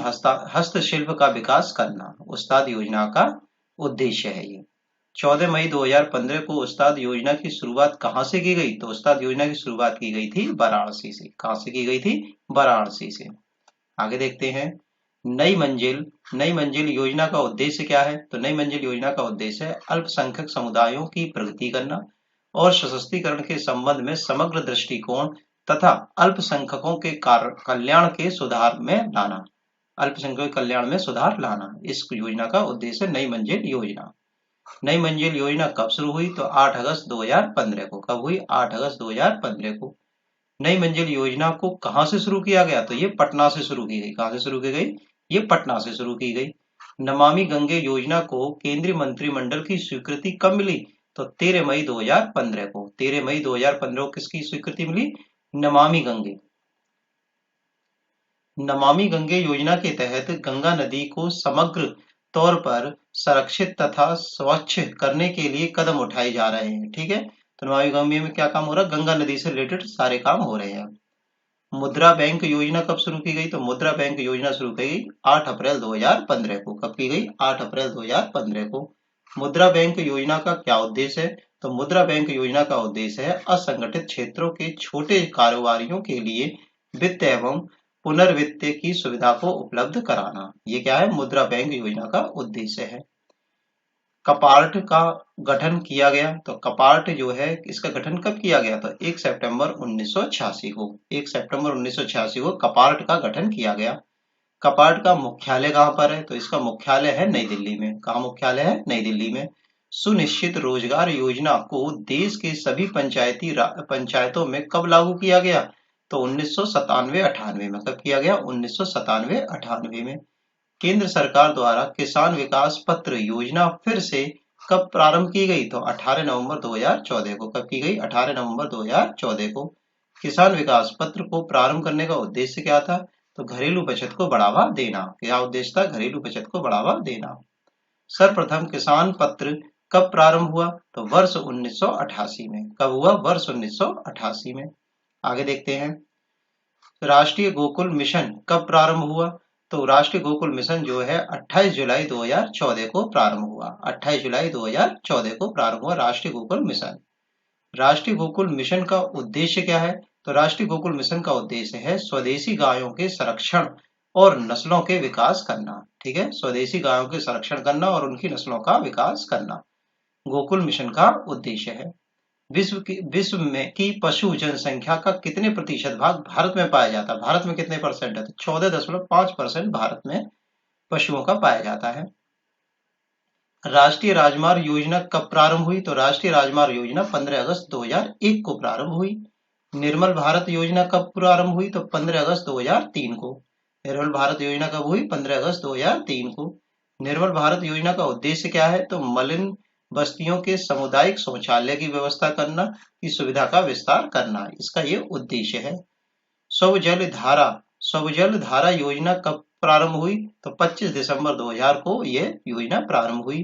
हस्तशिल्प का विकास करना उस्ताद योजना का उद्देश्य है। ये 14 मई 2015 को उस्ताद योजना की शुरुआत कहाँ से की गई? तो उस्ताद योजना की शुरुआत की गई थी वाराणसी से। कहाँ से की गई थी? वाराणसी से। आगे देखते हैं, नई मंजिल योजना का उद्देश्य क्या है? तो नई मंजिल योजना का उद्देश्य है अल्पसंख्यक समुदायों की प्रगति करना और सशक्तिकरण के संबंध में समग्र दृष्टिकोण तथा अल्पसंख्यकों के कल्याण के सुधार में लाना। अल्पसंख्यक कल्याण में सुधार लाना इस योजना का उद्देश्य। नई मंजिल योजना। नई मंजिल योजना कब शुरू हुई? तो 8 अगस्त 2015 को। कब हुई? 8 अगस्त 2015 को। नई मंजिल योजना को कहां से शुरू किया गया? तो ये पटना से शुरू की गई। कहां से शुरू की गई? ये पटना से शुरू की गई। नमामि गंगे योजना को केंद्रीय मंत्रिमंडल की स्वीकृति कब मिली? तो 13 मई 2015 को। 13 मई 2015 को किसकी स्वीकृति मिली? नमामि गंगे। नमामि गंगे योजना के तहत गंगा नदी को समग्र तौर पर संरक्षित तथा स्वच्छ करने के लिए कदम उठाए जा रहे हैं। ठीक है, तो नमामि गंगे में क्या काम हो रहा है? गंगा नदी से रिलेटेड सारे काम हो रहे हैं। मुद्रा बैंक योजना कब शुरू की गई? तो मुद्रा बैंक योजना शुरू की गई 8 अप्रैल 2015 को। कब की गई? 8 अप्रैल 2015 को। मुद्रा बैंक योजना का क्या उद्देश्य है? तो मुद्रा बैंक योजना का उद्देश्य है असंगठित क्षेत्रों के छोटे कारोबारियों के लिए वित्त एवं पुनर्वित्त की सुविधा को उपलब्ध कराना। ये क्या है? मुद्रा बैंक योजना का उद्देश्य है। कपार्ट का गठन किया गया। तो कपार्ट जो है इसका गठन कब किया गया? तो 1 सितंबर 1986 को। 1 सितंबर 1986 को कपार्ट का गठन किया गया। कपार्ट का मुख्यालय कहाँ पर है? तो इसका मुख्यालय है नई दिल्ली में। कहाँ मुख्यालय है? नई दिल्ली में। सुनिश्चित रोजगार योजना को देश के सभी पंचायतों में कब लागू किया गया? तो 1997-98 में। कब किया गया? 1997-98 में। केंद्र सरकार द्वारा किसान विकास पत्र योजना फिर से कब प्रारंभ की गई? तो 18 नवंबर 2014 को। कब की गई? 18 नवंबर 2014 को। किसान विकास पत्र को प्रारंभ करने का उद्देश्य क्या था? तो घरेलू बचत को बढ़ावा देना। क्या उद्देश्य था? घरेलू बचत को बढ़ावा देना। सर्वप्रथम किसान पत्र कब प्रारंभ हुआ? तो वर्ष 1988 में। कब हुआ? वर्ष 1988 में। आगे देखते हैं, राष्ट्रीय गोकुल मिशन कब प्रारंभ हुआ? तो राष्ट्रीय गोकुल मिशन जो है 28 जुलाई 2014 को प्रारंभ हुआ। 28 जुलाई 2014 को प्रारंभ हुआ राष्ट्रीय गोकुल मिशन। राष्ट्रीय गोकुल मिशन का उद्देश्य क्या है? तो राष्ट्रीय गोकुल मिशन का उद्देश्य है स्वदेशी गायों के संरक्षण और नस्लों के विकास करना। ठीक है, स्वदेशी गायों के संरक्षण करना और उनकी नस्लों का विकास करना गोकुल मिशन का उद्देश्य है। विश्व में की पशु जनसंख्या का कितने प्रतिशत भाग भारत में पाया जाता है? भारत में कितने परसेंट है? तो 14.5% भारत में पशुओं का पाया जाता है। राष्ट्रीय राजमार्ग योजना कब प्रारंभ हुई? तो राष्ट्रीय राजमार्ग योजना 15 अगस्त 2001 को प्रारंभ हुई। निर्मल भारत योजना कब प्रारंभ हुई? तो 15 अगस्त 2003 को। निर्मल भारत योजना कब हुई? 15 अगस्त 2003 को। निर्मल भारत योजना का उद्देश्य क्या है? तो मलिन बस्तियों के सामुदायिक शौचालय की व्यवस्था करना, की सुविधा का विस्तार करना, इसका ये उद्देश्य है। स्वजल धारा योजना कब प्रारंभ हुई? तो 25 दिसंबर 2000 को यह योजना प्रारंभ हुई।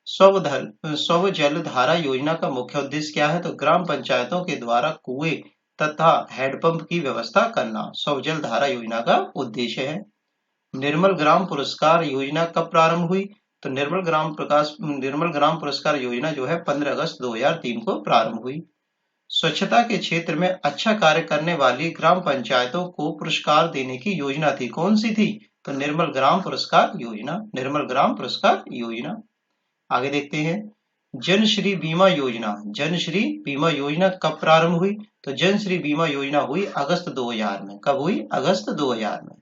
स्वजल धारा योजना का मुख्य उद्देश्य क्या है? तो ग्राम पंचायतों के द्वारा कुएं तथा हैंडपंप की व्यवस्था करना स्वजल धारा योजना का उद्देश्य है। निर्मल ग्राम पुरस्कार योजना कब प्रारंभ हुई? तो निर्मल ग्राम पुरस्कार योजना जो है 15 अगस्त 2003 को प्रारंभ हुई। स्वच्छता के क्षेत्र में अच्छा कार्य करने वाली ग्राम पंचायतों को पुरस्कार देने की योजना थी, कौन सी थी? तो निर्मल ग्राम पुरस्कार योजना, निर्मल ग्राम पुरस्कार योजना। आगे देखते हैं, जनश्री बीमा योजना, जनश्री बीमा योजना कब प्रारंभ हुई? तो जनश्री बीमा योजना हुई अगस्त 2000 में। कब हुई? अगस्त 2000 में।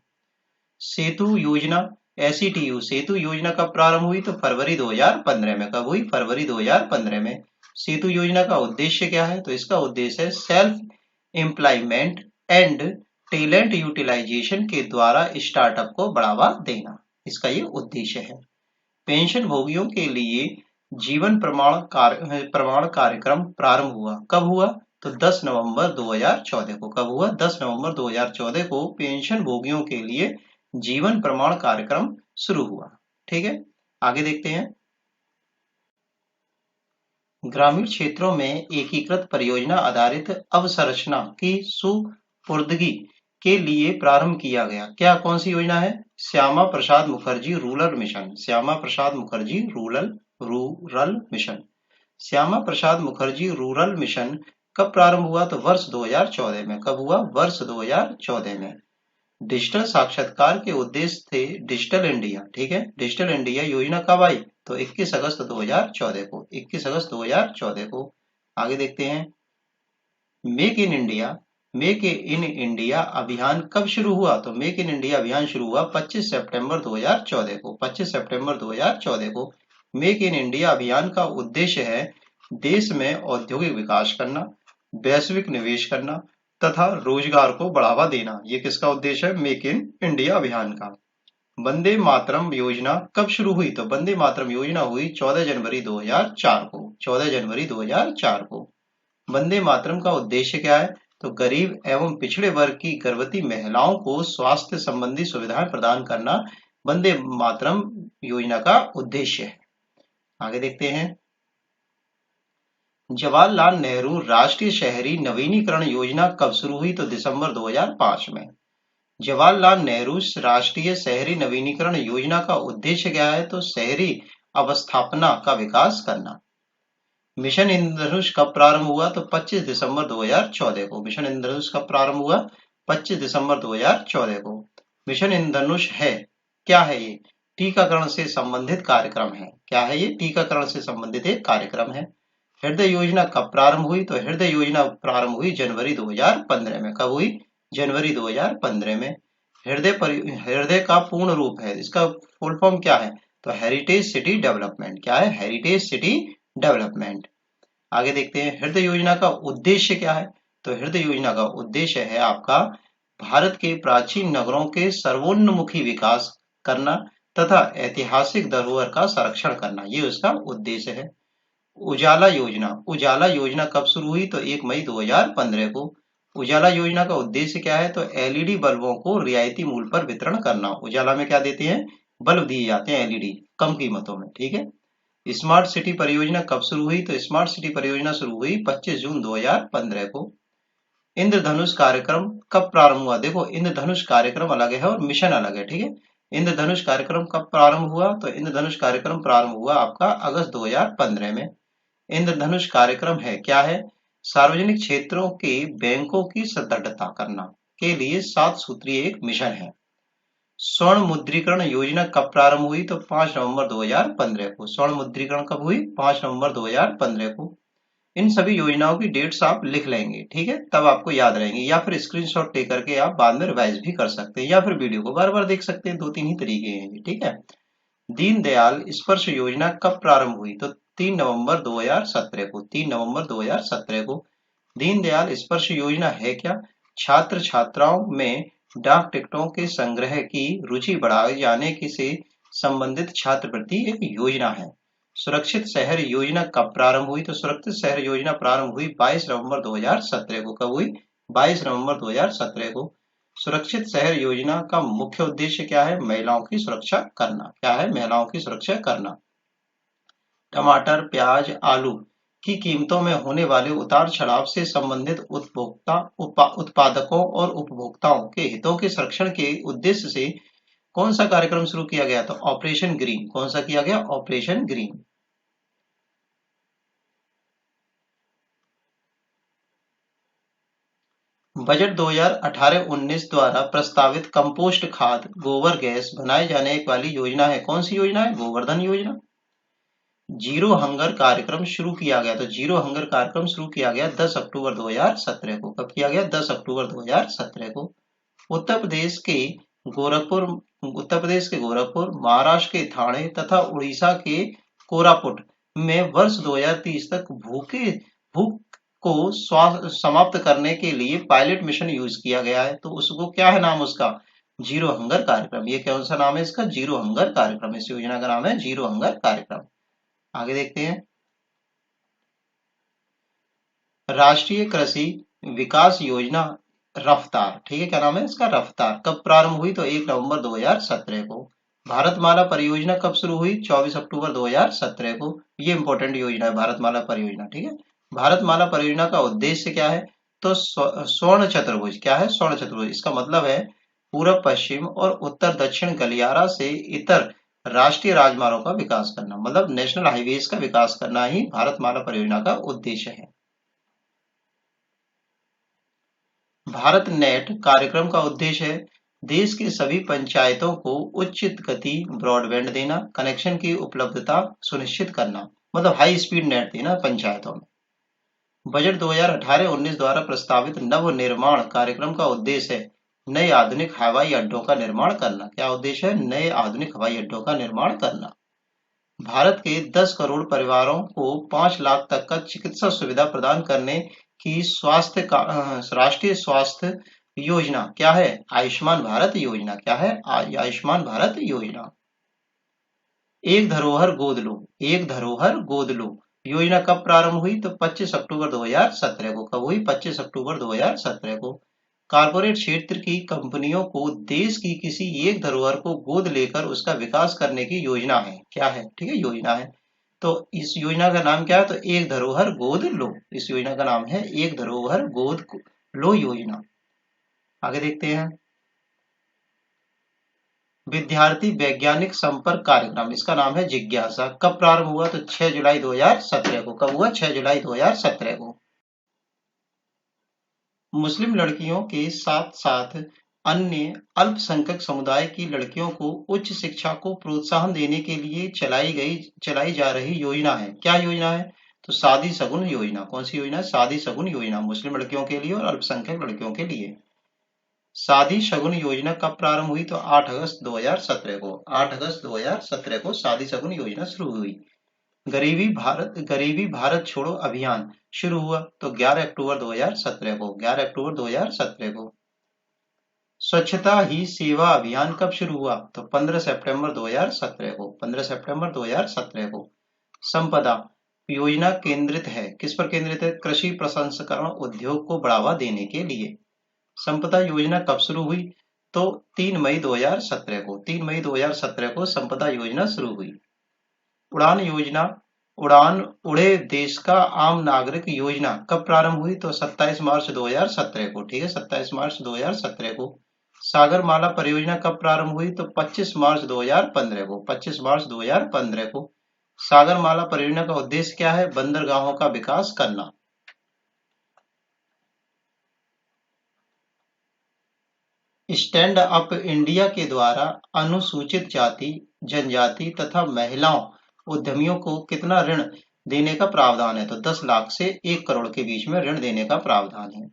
सेतु योजना, SETU सेतु योजना कब प्रारंभ हुई? तो फरवरी 2015 में। कब हुई? फरवरी 2015 में। सेतु योजना का उद्देश्य क्या है? तो इसका उद्देश्य है self employment and talent utilisation के द्वारा स्टार्टअप को बढ़ावा देना, इसका ये उद्देश्य है। पेंशन भोगियों के लिए जीवन प्रमाण कार्यक्रम प्रारंभ हुआ, कब हुआ? तो 10 नवंबर 2014 को। कब हुआ? 10 नवंबर 2014 को पेंशन भोगियों के लिए जीवन प्रमाण कार्यक्रम शुरू हुआ। ठीक है, आगे देखते हैं। ग्रामीण क्षेत्रों में एकीकृत परियोजना आधारित अवसंरचना की सुपुर्दगी के लिए प्रारंभ किया गया, क्या कौन सी योजना है? Shyama Prasad Mukherjee rural mission, Shyama Prasad Mukherjee rural mission. Shyama Prasad Mukherjee rural mission कब प्रारंभ हुआ? तो वर्ष 2014 में। कब हुआ? वर्ष 2014 में। डिजिटल साक्षरता के उद्देश्य थे डिजिटल इंडिया। ठीक है, डिजिटल इंडिया योजना कब आई? तो 21 अगस्त 2014 को, 21 अगस्त 2014 को। आगे देखते हैं, मेक इन इंडिया अभियान कब शुरू हुआ? तो मेक इन इंडिया अभियान शुरू हुआ 25 सितंबर 2014 को, 25 सितंबर 2014 को। मेक इन इंडिया अभियान का उद्देश्य है देश में औद्योगिक विकास करना, वैश्विक निवेश करना तथा रोजगार को बढ़ावा देना। ये किसका उद्देश्य है? मेक इन इंडिया अभियान का। वंदे मातरम योजना कब शुरू हुई? तो वंदे मातरम योजना हुई 14 जनवरी 2004 को, 14 जनवरी 2004 को। वंदे मातरम का उद्देश्य क्या है? तो गरीब एवं पिछड़े वर्ग की गर्भवती महिलाओं को स्वास्थ्य संबंधी सुविधाएं प्रदान करना वंदे मातरम योजना का उद्देश्य है। आगे देखते हैं, जवाहरलाल नेहरू राष्ट्रीय शहरी नवीनीकरण योजना कब शुरू हुई? तो दिसंबर 2005 में। जवाहरलाल नेहरू राष्ट्रीय शहरी नवीनीकरण योजना का उद्देश्य क्या है? तो शहरी अवस्थापना का विकास करना। मिशन इंद्रधनुष कब प्रारंभ हुआ? तो 25 दिसंबर 2014 को। मिशन इंद्रधनुष कब प्रारंभ हुआ? 25 दिसंबर 2014 को। मिशन इंद्रधनुष है क्या है? ये टीकाकरण से संबंधित कार्यक्रम है। क्या है ये? टीकाकरण से संबंधित एक कार्यक्रम है। हृदय योजना कब प्रारंभ हुई? तो हृदय योजना प्रारंभ हुई जनवरी 2015 में। कब हुई? जनवरी 2015 में। हृदय का पूर्ण रूप है, इसका फुल फॉर्म क्या है? तो हेरिटेज सिटी डेवलपमेंट। क्या है? Heritage city development. आगे देखते हैं, हृदय योजना का उद्देश्य क्या है? तो हृदय योजना का उद्देश्य है आपका भारत के प्राचीन नगरों के सर्वोन्मुखी विकास करना तथा ऐतिहासिक धरोहर का संरक्षण करना, ये उसका उद्देश्य है। उजाला योजना कब शुरू हुई? तो 1 मई 2015 को। उजाला योजना का उद्देश्य क्या है? तो LED बल्बों को रियायती मूल्य पर वितरण करना। उजाला में क्या देते हैं? बल्ब दिए जाते हैं LED, कम कीमतों में। ठीक है। स्मार्ट सिटी परियोजना कब शुरू हुई? तो स्मार्ट सिटी परियोजना शुरू हुई 25 जून 2015 को। इंद्रधनुष कार्यक्रम कब प्रारंभ हुआ? देखो, इंद्रधनुष कार्यक्रम अलग है और मिशन अलग है। ठीक है, इंद्रधनुष कार्यक्रम कब प्रारंभ हुआ? तो इंद्रधनुष कार्यक्रम प्रारंभ हुआ आपका अगस्त 2015 में। इंद्रधनुष कार्यक्रम है क्या है? सार्वजनिक क्षेत्रों के बैंकों की सुदृढ़ता करना के लिए 7 सूत्रीय एक मिशन है। स्वर्ण मुद्रीकरण योजना कब प्रारंभ हुई? तो 5 नवंबर 2015 को। स्वर्ण मुद्रीकरण कब हुई? 5 नवंबर 2015 को। इन सभी योजनाओं की डेट्स आप लिख लेंगे, ठीक है, तब आपको याद रहेंगी, या फिर स्क्रीनशॉट लेकर के आप बाद में रिवाइज भी कर सकते हैं, या फिर वीडियो को बार बार देख सकते हैं। 2-3 ही तरीके हैं ये, ठीक है। दीनदयाल स्पर्श योजना कब प्रारंभ हुई? तो 3 नवंबर 2017 को, 3 नवंबर 2017 को। दीनदयाल स्पर्श योजना है क्या? छात्र छात्राओं में डाक टिकटों के संग्रह की रुचि बढ़ाए जाने की से संबंधित छात्रवृत्ति एक योजना है। सुरक्षित शहर योजना कब प्रारंभ हुई? तो सुरक्षित शहर योजना प्रारंभ हुई 22 नवंबर 2017 को। कब हुई? 22 नवंबर 2017 को। सुरक्षित शहर योजना का मुख्य उद्देश्य क्या है? महिलाओं की सुरक्षा करना। क्या है? महिलाओं की सुरक्षा करना। टमाटर, प्याज, आलू की कीमतों में होने वाले उतार चढ़ाव से संबंधित उत्पादकों और उपभोक्ताओं के हितों के संरक्षण के उद्देश्य से कौन सा कार्यक्रम शुरू किया गया? तो ऑपरेशन ग्रीन। कौन सा किया गया? Operation green. बजट 2018-19 द्वारा प्रस्तावित कंपोस्ट खाद गोबर गैस बनाए जाने वाली योजना है। कौन सी योजना है? गोवर्धन योजना। जीरो हंगर कार्यक्रम शुरू किया गया। तो जीरो हंगर कार्यक्रम शुरू किया गया 10 अक्टूबर 2017 को। कब किया गया? 10 अक्टूबर 2017 को। उत्तर प्रदेश के गोरखपुर उत्तर प्रदेश के गोरखपुर, महाराष्ट्र के ठाणे तथा उड़ीसा के कोरापुट में वर्ष 2030 तक भूख को समाप्त करने के लिए पायलट मिशन यूज किया गया है। तो उसको क्या है नाम उसका? जीरो हंगर कार्यक्रम। ये कौन सा नाम है इसका? जीरो हंगर कार्यक्रम। इस योजना का नाम है जीरो हंगर कार्यक्रम। आगे देखते हैं। राष्ट्रीय कृषि विकास योजना रफ्तार, ठीक है, क्या नाम है इसका? रफ्तार। कब प्रारंभ हुई? तो 1 नवंबर 2017 को। भारतमाला परियोजना कब शुरू हुई? 24 अक्टूबर 2017 को। ये इंपॉर्टेंट योजना है भारतमाला परियोजना, ठीक है। भारतमाला परियोजना का उद्देश्य क्या है? तो स्वर्ण चतुर्भुज। क्या है? स्वर्ण चतुर्भुज। इसका मतलब है पूर्व पश्चिम और उत्तर दक्षिण गलियारा से इतर राष्ट्रीय राजमार्गों का विकास करना, मतलब नेशनल हाईवेज का विकास करना ही भारतमाला परियोजना का उद्देश्य है। भारत नेट कार्यक्रम का उद्देश्य है देश की सभी पंचायतों को उच्च गति ब्रॉडबैंड देना, कनेक्शन की उपलब्धता सुनिश्चित करना, मतलब हाई स्पीड नेट देना पंचायतों में। बजट 2018-19 द्वारा प्रस्तावित नवनिर्माण कार्यक्रम का उद्देश्य है नए आधुनिक हवाई अड्डों का निर्माण करना। क्या उद्देश्य है? नए आधुनिक हवाई अड्डों का निर्माण करना। भारत के 10 करोड़ परिवारों को 5 लाख तक का चिकित्सा सुविधा प्रदान करने की राष्ट्रीय स्वास्थ्य योजना क्या है? आयुष्मान भारत योजना। क्या है? आयुष्मान भारत योजना। एक धरोहर गोद लो, एक धरोहर गोद लो योजना कब प्रारंभ हुई? तो 25 अक्टूबर 2017 को। कब हुई? 25 अक्टूबर 2017 को। कारपोरेट क्षेत्र की कंपनियों को देश की किसी एक धरोहर को गोद लेकर उसका विकास करने की योजना है। क्या है? ठीक है, योजना है। तो इस योजना का नाम क्या है? तो एक धरोहर गोद लो। इस योजना का नाम है एक धरोहर गोद लो योजना। आगे देखते हैं। विद्यार्थी वैज्ञानिक संपर्क कार्यक्रम, इसका नाम है जिज्ञासा, कब प्रारंभ हुआ? तो 6 जुलाई 2017 को। कब हुआ? 6 जुलाई 2017 को। मुस्लिम लड़कियों के साथ साथ अन्य अल्पसंख्यक समुदाय की लड़कियों को उच्च शिक्षा को प्रोत्साहन देने के लिए चलाई जा रही योजना है। क्या योजना है? तो शादी शगुन योजना। कौन सी योजना है? शादी शगुन योजना, मुस्लिम लड़कियों के लिए और अल्पसंख्यक लड़कियों के लिए। शादी शगुन योजना कब प्रारंभ हुई? तो 8 अगस्त 2017 को। 8 अगस्त 2017 को शादी शगुन योजना शुरू हुई। गरीबी भारत छोड़ो अभियान शुरू हुआ तो 11 अक्टूबर 2017 को। 11 अक्टूबर 2017 को। स्वच्छता ही सेवा अभियान कब शुरू हुआ? तो 15 सितंबर 2017 को। 15 सितंबर 2017 को। संपदा योजना केंद्रित है, किस पर केंद्रित है? कृषि प्रसंस्करण उद्योग को बढ़ावा देने के लिए। संपदा योजना कब शुरू हुई? तो 3 मई 2017 को। 3 मई 2017 को संपदा योजना शुरू हुई। उड़ान योजना, उड़ान उड़े देश का आम नागरिक योजना कब प्रारंभ हुई? तो 27 मार्च 2017 को। ठीक है, 27 मार्च 2017 को। सागरमाला परियोजना कब प्रारंभ हुई? तो 25 मार्च 2015 को। 25 मार्च 2015 को। सागरमाला परियोजना का उद्देश्य क्या है? बंदरगाहों का विकास करना। स्टैंड अप इंडिया के द्वारा अनुसूचित जाति, जनजाति तथा महिलाओं उद्यमियों को कितना ऋण देने का प्रावधान है। तो 10 लाख से 1 करोड़ के बीच में ऋण देने का प्रावधान है।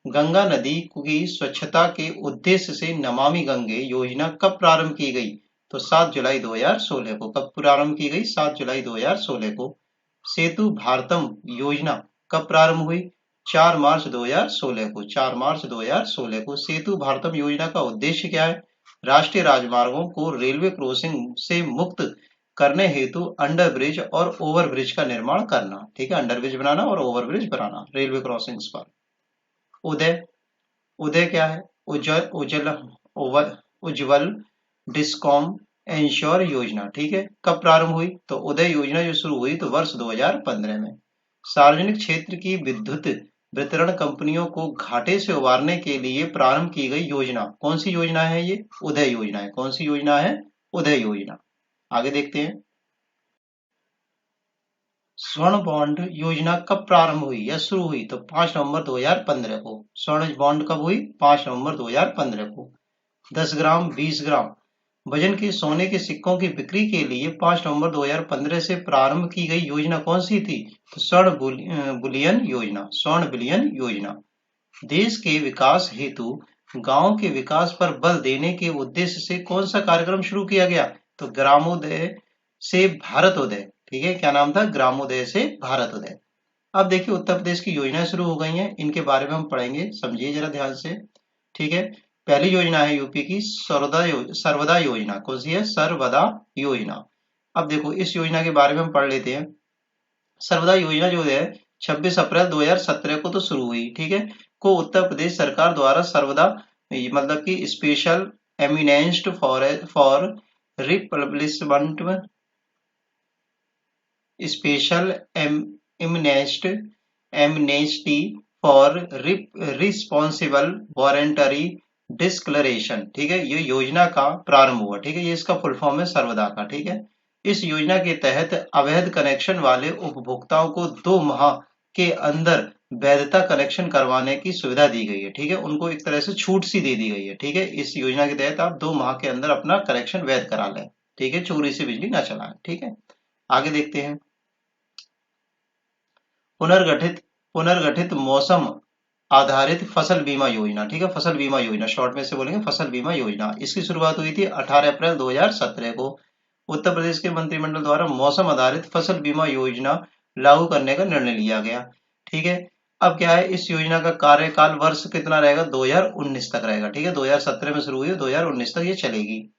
गंगा नदी की स्वच्छता के उद्देश्य से नमामि गंगे योजना कब प्रारंभ की गई? तो 7 जुलाई 2016 को। कब प्रारंभ की गई? 7 जुलाई 2016 को। सेतु भारतम योजना कब प्रारंभ हुई? 4 मार्च 2016 को। 4 मार्च 2016 को। सेतु भारतम योजना का उद्देश्य क्या है? राष्ट्रीय राजमार्गों को रेलवे क्रॉसिंग से मुक्त करने हेतु अंडर ब्रिज और ओवर ब्रिज का निर्माण करना। ठीक है, अंडर ब्रिज बनाना और ओवर ब्रिज बनाना रेलवे क्रॉसिंग्स पर। उदय, उदय क्या है? उज्जवल डिस्कॉम इंश्योर योजना। ठीक है, कब प्रारंभ हुई? तो उदय योजना जो शुरू हुई तो वर्ष 2015 में। सार्वजनिक क्षेत्र की विद्युत वितरण कंपनियों को घाटे से उबारने के लिए प्रारंभ की गई योजना कौन सी योजना है? ये उदय योजना है। कौन सी योजना है? उदय योजना। आगे देखते हैं। स्वर्ण बॉन्ड योजना कब प्रारंभ हुई या शुरू हुई? तो 5 नवंबर 2015 को। स्वर्ण बॉन्ड कब हुई? 5 नवंबर 2015 को। 10 ग्राम, 20 ग्राम वजन के सोने के सिक्कों की बिक्री के लिए 5 नवंबर 2015 से प्रारंभ की गई योजना कौन सी थी? तो बुलियन योजना। स्वर्ण विलयन योजना। देश के विकास हेतु गांव के विकास पर बल देने के उद्देश्य से कौन सा कार्यक्रम शुरू किया गया? तो ग्रामोदय से भारतोदय। ठीक है, क्या नाम था? ग्रामोदय से भारतोदय। अब देखिए उत्तर प्रदेश की योजनाएं शुरू हो गई हैं, इनके बारे में हम पढ़ेंगे, समझिए जरा ध्यान से। ठीक है, पहली योजना है यूपी की सर्वदा योजना। कौन सी है? सर्वदा योजना। अब देखो इस योजना के बारे में हम पढ़ लेते हैं। सर्वदा योजना जो है 26 अप्रैल 2017 को तो शुरू हुई। ठीक है, को उत्तर प्रदेश सरकार द्वारा सर्वदा मतलब कि special eminence for republishment special amnesty for responsible warrantory declaration. ठीक है, ये योजना का प्रारंभ हुआ। ठीक है, ये इसका फुल फॉर्म है सर्वदा का। ठीक है, इस योजना के तहत अवैध कनेक्शन वाले उपभोक्ताओं को 2 माह के अंदर वैधता कनेक्शन करवाने की सुविधा दी गई है। ठीक है, उनको एक तरह से छूट सी दे दी गई है। ठीक है, इस योजना के तहत आप 2 माह के अंदर अपना कनेक्शन वैध करा लें। ठीक है, चोरी से बिजली ना चलाएं। ठीक है, आगे देखते हैं। पुनर्गठित पुनर्गठित मौसम आधारित फसल बीमा योजना। ठीक है, फसल बीमा योजना शॉर्ट में से बोलेंगे फसल बीमा योजना। इसकी शुरुआत हुई थी 18 अप्रैल 2017 को। उत्तर प्रदेश के मंत्रिमंडल द्वारा मौसम आधारित फसल बीमा योजना लागू करने का निर्णय लिया गया। ठीक है, अब क्या है, इस योजना का कार्यकाल वर्ष कितना रहेगा? 2019 तक रहेगा। ठीक है, 2017 में शुरू हुई, 2019 तक ये चलेगी।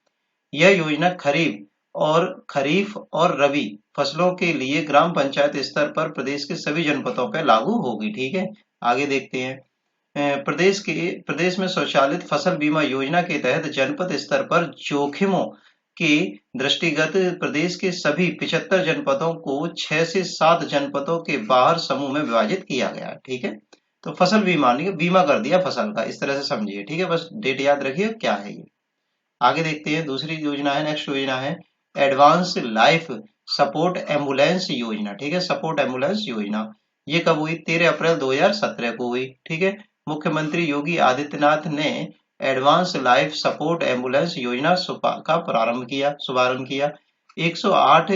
यह योजना खरीफ और रबी फसलों के लिए ग्राम पंचायत स्तर पर प्रदेश के सभी जनपदों पर लागू होगी। ठीक है, आगे देखते हैं। प्रदेश में स्वचालित फसल बीमा योजना के तहत जनपद स्तर पर जोखिमों के दृष्टिगत प्रदेश के सभी 75 जनपदों को 6 से 7 जनपदों के बाहर समूह में विभाजित किया गया। ठीक है, तो फसल बीमा बीमा कर दिया फसल का, इस तरह से समझिए। ठीक है, बस डेट याद रखिए क्या है ये। आगे देखते हैं, दूसरी योजना है, नेक्स्ट योजना है एडवांस लाइफ सपोर्ट एम्बुलेंस योजना। ठीक है, सपोर्ट एम्बुलेंस योजना। ये कब हुई? 13 अप्रैल 2017 को हुई। ठीक है, मुख्यमंत्री योगी आदित्यनाथ ने एडवांस लाइफ सपोर्ट एम्बुलेंस योजना का शुभारंभ किया। 108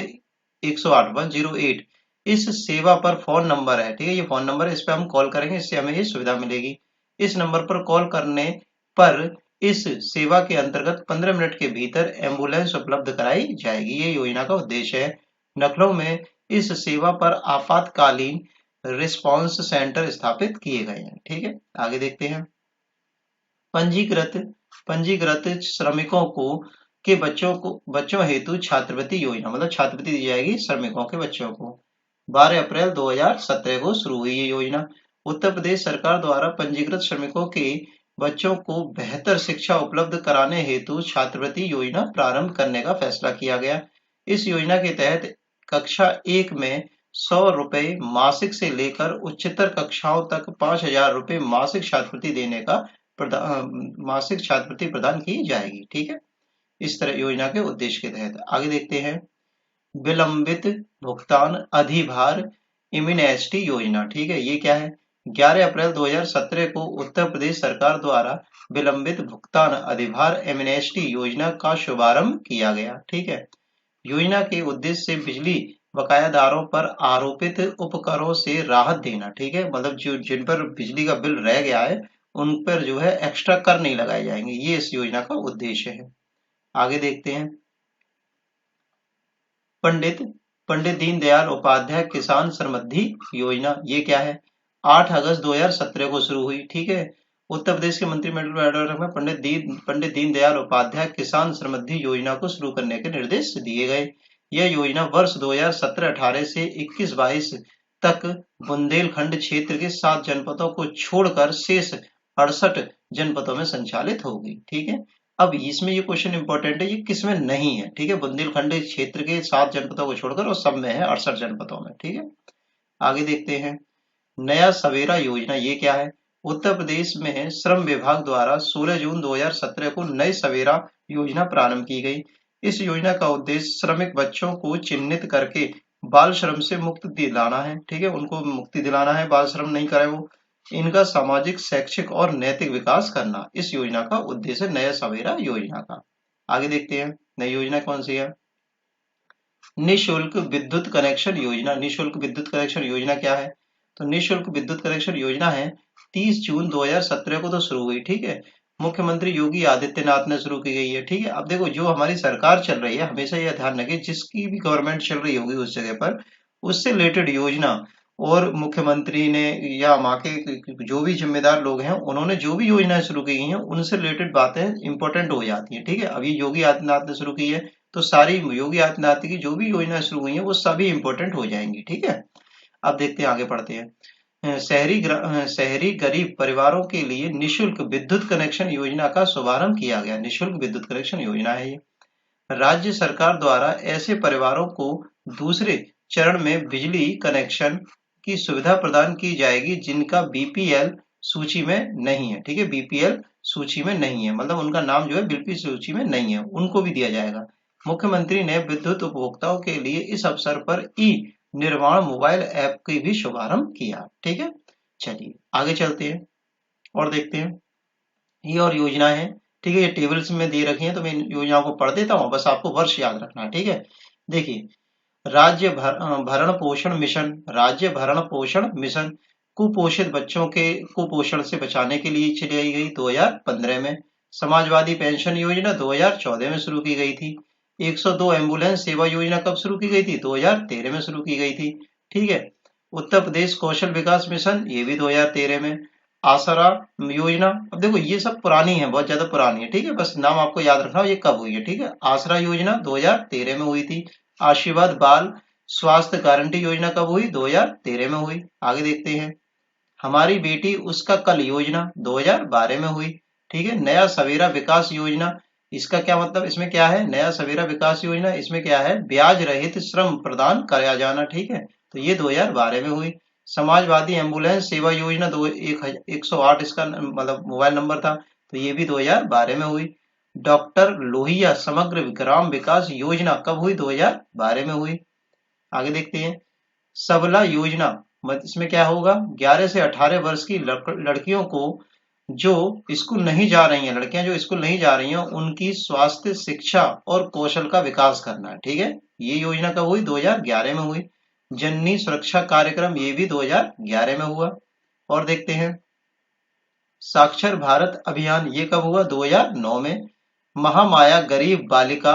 108 इस सेवा पर फोन नंबर है। ठीक है, ये फोन नंबर है, इस पे हम कॉल करेंगे, इससे हमें ये सुविधा मिलेगी। इस नंबर पर कॉल करने पर इस सेवा के अंतर्गत 15 मिनट के भीतर एम्बुलेंस उपलब्ध कराई जाएगी। ये योजना का उद्देश्य है। लखनऊ में इस सेवा पर आपातकालीन रिस्पांस सेंटर स्थापित किए गए हैं। ठीक है, आगे देखते हैं। पंजीकृत श्रमिकों के बच्चों हेतु छात्रवृत्ति योजना, मतलब छात्रवृत्ति दी जाएगी श्रमिकों के बच्चों को। 12 अप्रैल 2017 को शुरू हुई ये योजना। उत्तर प्रदेश सरकार द्वारा पंजीकृत श्रमिकों के बच्चों को बेहतर शिक्षा उपलब्ध कराने हेतु छात्रवृत्ति योजना प्रारंभ करने का फैसला किया गया। इस योजना के तहत कक्षा 1 में 100 रुपए मासिक से लेकर उच्चतर कक्षाओं तक 5,000 रुपए मासिक छात्रवृत्ति प्रदान की जाएगी। ठीक है, इस तरह योजना के उद्देश्य के तहत। आगे देखते हैं, विलंबित भुगतान अधिभार इम्यूनिटी योजना। ठीक है, ये क्या है? 11 अप्रैल 2017 को उत्तर प्रदेश सरकार द्वारा विलंबित भुगतान अधिभार इम्यूनिटी योजना का शुभारंभ किया गया। ठीक है, योजना के उद्देश्य से बिजली बकायादारों पर आरोपित उपकरों से राहत देना। ठीक है, मतलब जो जिन पर बिजली का बिल रह गया है उन पर जो है एक्स्ट्रा कर नहीं लगाए जाएंगे, ये इस योजना का उद्देश्य है। आगे देखते हैं। पंडित पंडित दीनदयाल उपाध्याय किसान समृद्धि योजना, ये क्या है? 8 अगस्त 2017 को शुरू हुई। ठीक है, उत्तर प्रदेश के मंत्रिमंडल बैठक में पंडित दीनदयाल उपाध्याय किसान समृद्धि योजना को शुरू करने के निर्देश दिए गए। यह योजना वर्ष 2017-18 से 21-22 तक बुंदेलखंड क्षेत्र के 7 जनपदों को छोड़कर शेष 68 जनपदों में संचालित होगी। ठीक है, अब इसमें ये क्वेश्चन इंपॉर्टेंट है, ये किसमें नहीं है? ठीक है, बुंदेलखंड क्षेत्र के 7 जनपदों को छोड़कर और सब में है, 68 जनपदों में। ठीक है, आगे देखते हैं। नया सवेरा योजना, ये क्या है? उत्तर प्रदेश में श्रम विभाग द्वारा 16 जून 2017 को नई सवेरा योजना प्रारंभ की गई। इस योजना का उद्देश्य श्रमिक बच्चों को चिन्हित करके बाल श्रम से मुक्त दिलाना है। ठीक है, उनको मुक्ति दिलाना है, बाल श्रम नहीं करे वो। इनका सामाजिक, शैक्षिक और नैतिक विकास करना इस योजना का उद्देश्य, नया सवेरा योजना का। आगे देखते हैं, नई योजना कौन सी है? निःशुल्क विद्युत कनेक्शन योजना। निःशुल्क विद्युत कनेक्शन योजना क्या है? तो निःशुल्क विद्युत कनेक्शन योजना है 30 जून 2017 को तो शुरू हुई। ठीक है, मुख्यमंत्री योगी आदित्यनाथ ने शुरू की गई है। ठीक है, अब देखो जो हमारी सरकार चल रही है, हमेशा यह ध्यान रखें जिसकी भी गवर्नमेंट चल रही होगी उस जगह पर उससे रिलेटेड योजना, और मुख्यमंत्री ने या वहाँ के जो भी जिम्मेदार लोग हैं उन्होंने जो भी योजनाएं शुरू की गई हैं उनसे रिलेटेड बातें इंपॉर्टेंट हो जाती हैं। ठीक है, अभी योगी आदित्यनाथ ने शुरू की है तो सारी योगी आदित्यनाथ की जो भी योजनाएं शुरू हुई हैं वो सभी इंपॉर्टेंट हो जाएंगी। ठीक है, अब देखते हैं, आगे पढ़ते हैं। शहरी गरीब परिवारों के लिए निःशुल्क विद्युत कनेक्शन योजना का शुभारंभ किया गया। निःशुल्क विद्युत कनेक्शन योजना है ये। राज्य सरकार द्वारा ऐसे परिवारों को दूसरे चरण में बिजली कनेक्शन की सुविधा प्रदान की जाएगी जिनका बीपीएल सूची में नहीं है। ठीक है, बीपीएल सूची में नहीं है, मतलब उनका नाम जो है बीपीएल सूची में नहीं है, उनको भी दिया जाएगा। मुख्यमंत्री ने विद्युत उपभोक्ताओं के लिए इस अवसर पर ई निर्माण मोबाइल ऐप की भी शुभारंभ किया। ठीक है, चलिए आगे चलते हैं और देखते हैं। ये और योजना है। ठीक है, ये टेबल्स में दे रखी हैं तो मैं इन योजनाओं को पढ़ देता हूँ, बस आपको वर्ष याद रखना है। ठीक है, देखिए, भरण पोषण मिशन। राज्य भरण पोषण मिशन कुपोषित बच्चों के कुपोषण से बचाने के लिए चलाई गई 2015 में। समाजवादी पेंशन योजना 2014 में शुरू की गई थी। 102 एम्बुलेंस सेवा योजना कब शुरू की गई थी? 2013 में शुरू की गई थी। ठीक है, उत्तर प्रदेश कौशल विकास मिशन, ये भी 2013 में। आसरा योजना, अब देखो ये सब पुरानी है, बहुत ज्यादा पुरानी है। ठीक है, बस नाम आपको याद रखना ये कब हुई है। ठीक है, आसरा योजना 2013 में हुई थी। आशीर्वाद बाल स्वास्थ्य गारंटी योजना कब हुई? 2013 में हुई। आगे देखते हैं। हमारी बेटी उसका कल योजना 2012 में हुई। ठीक है, नया सवेरा विकास योजना, इसका क्या मतलब? इसमें क्या है? नया सवेरा विकास योजना, इसमें क्या है? ब्याज रहित श्रम प्रदान कराया जाना। ठीक है, तो ये 2012 में हुई। समाजवादी एम्बुलेंस सेवा योजना 108 इसका मतलब मोबाइल नंबर था, तो ये भी 2012 में हुई। डॉक्टर लोहिया समग्र ग्राम विकास योजना कब हुई? 2012 में हुई। आगे देखते हैं। सबला योजना, इसमें क्या होगा? 11 से 18 वर्ष की लड़कियों को जो स्कूल नहीं जा रही हैं, लड़कियां जो स्कूल नहीं जा रही हैं, उनकी स्वास्थ्य, शिक्षा और कौशल का विकास करना है। ठीक है, ये योजना कब हुई? 2011 में हुई। जननी सुरक्षा कार्यक्रम, ये भी 2011 में हुआ। और देखते हैं। साक्षर भारत अभियान, ये कब हुआ? 2009 में। महामाया गरीब बालिका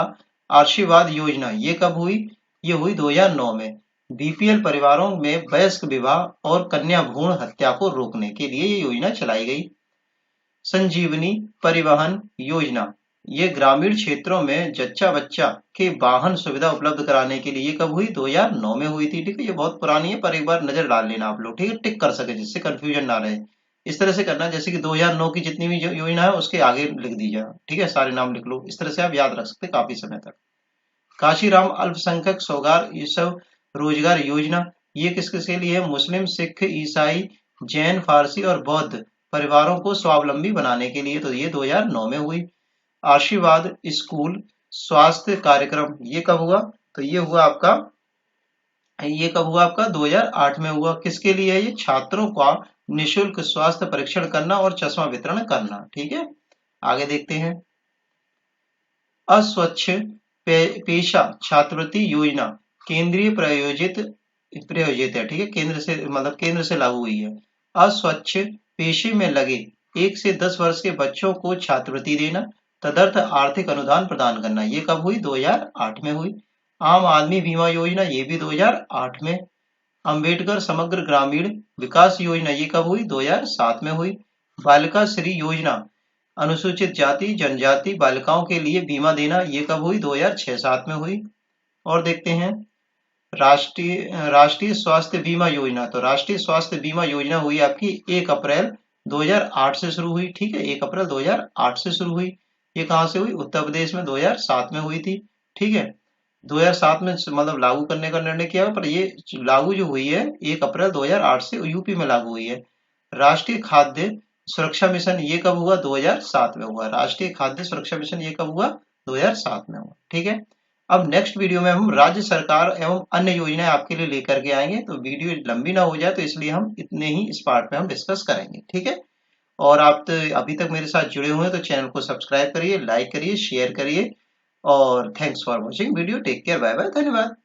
आशीर्वाद योजना, ये कब हुई? ये हुई 2009 में। बीपीएल परिवारों में वयस्क विवाह और कन्या भ्रूण हत्या को रोकने के लिए ये योजना चलाई गई। संजीवनी परिवहन योजना, ये ग्रामीण क्षेत्रों में जच्चा बच्चा के वाहन सुविधा उपलब्ध कराने के लिए कब हुई? 2009 में हुई थी। ठीक है, ये बहुत पुरानी है पर एक बार नजर डाल लेना आप लोग। ठीक है, टिक कर सके जिससे कंफ्यूजन ना रहे। इस तरह से करना जैसे कि 2009 की जितनी भी योजना है उसके आगे लिख दीजिए। ठीक है, सारे नाम लिख लो, इस तरह से आप याद रख सकते काफी समय तक। काशीराम अल्पसंख्यक सौगार सब रोजगार योजना, ये किस किसके लिए है? मुस्लिम, सिख, ईसाई, जैन, फारसी और बौद्ध परिवारों को स्वावलंबी बनाने के लिए, तो ये 2009 में हुई। आशीर्वाद स्कूल स्वास्थ्य कार्यक्रम, ये कब हुआ? तो ये कब हुआ आपका? 2008 में हुआ। किसके लिए है ये? छात्रों का निःशुल्क स्वास्थ्य परीक्षण करना और चश्मा वितरण करना। ठीक है, आगे देखते हैं। अस्वच्छ पेशा छात्रवृत्ति योजना केंद्रीय प्रायोजित प्रायोजित है, ठीक है, केंद्र से मतलब केंद्र से लागू हुई है। अस्वच्छ पेशे में लगे 1 से 10 वर्ष के बच्चों को छात्रवृत्ति देना, तदर्थ आर्थिक अनुदान प्रदान करना, ये कब हुई? 2008 में हुई। आम आदमी बीमा योजना, ये भी 2008 में। अंबेडकर समग्र ग्रामीण विकास योजना, ये कब हुई? 2007 में हुई। बालिका श्री योजना, अनुसूचित जाति जनजाति बालिकाओं के लिए बीमा देना, ये कब हुई? 2006-7 में हुई। और देखते हैं राष्ट्रीय स्वास्थ्य बीमा योजना, तो राष्ट्रीय स्वास्थ्य बीमा योजना हुई आपकी 1 अप्रैल 2008 से शुरू हुई, ठीक है, 1 अप्रैल 2008 से शुरू हुई। ये कहाँ से हुई? उत्तर प्रदेश में 2007 में हुई थी, ठीक है। 2007 में मतलब लागू करने का निर्णय किया, पर ये लागू जो हुई है 1 अप्रैल 2008 से यूपी में लागू हुई है। राष्ट्रीय खाद्य सुरक्षा मिशन, ये कब हुआ? 2007 में हुआ। राष्ट्रीय खाद्य सुरक्षा मिशन ये कब हुआ? 2007 में हुआ, ठीक है। अब नेक्स्ट वीडियो में हम राज्य सरकार एवं अन्य योजनाएं आपके लिए लेकर के आएंगे, तो वीडियो लंबी ना हो जाए तो इसलिए हम इतने ही इस पार्ट में हम डिस्कस करेंगे, ठीक है। और आप तो अभी तक मेरे साथ जुड़े हुए हैं तो चैनल को सब्सक्राइब करिए, लाइक करिए, शेयर करिए, और thanks for watching video. Take care, bye bye, धन्यवाद।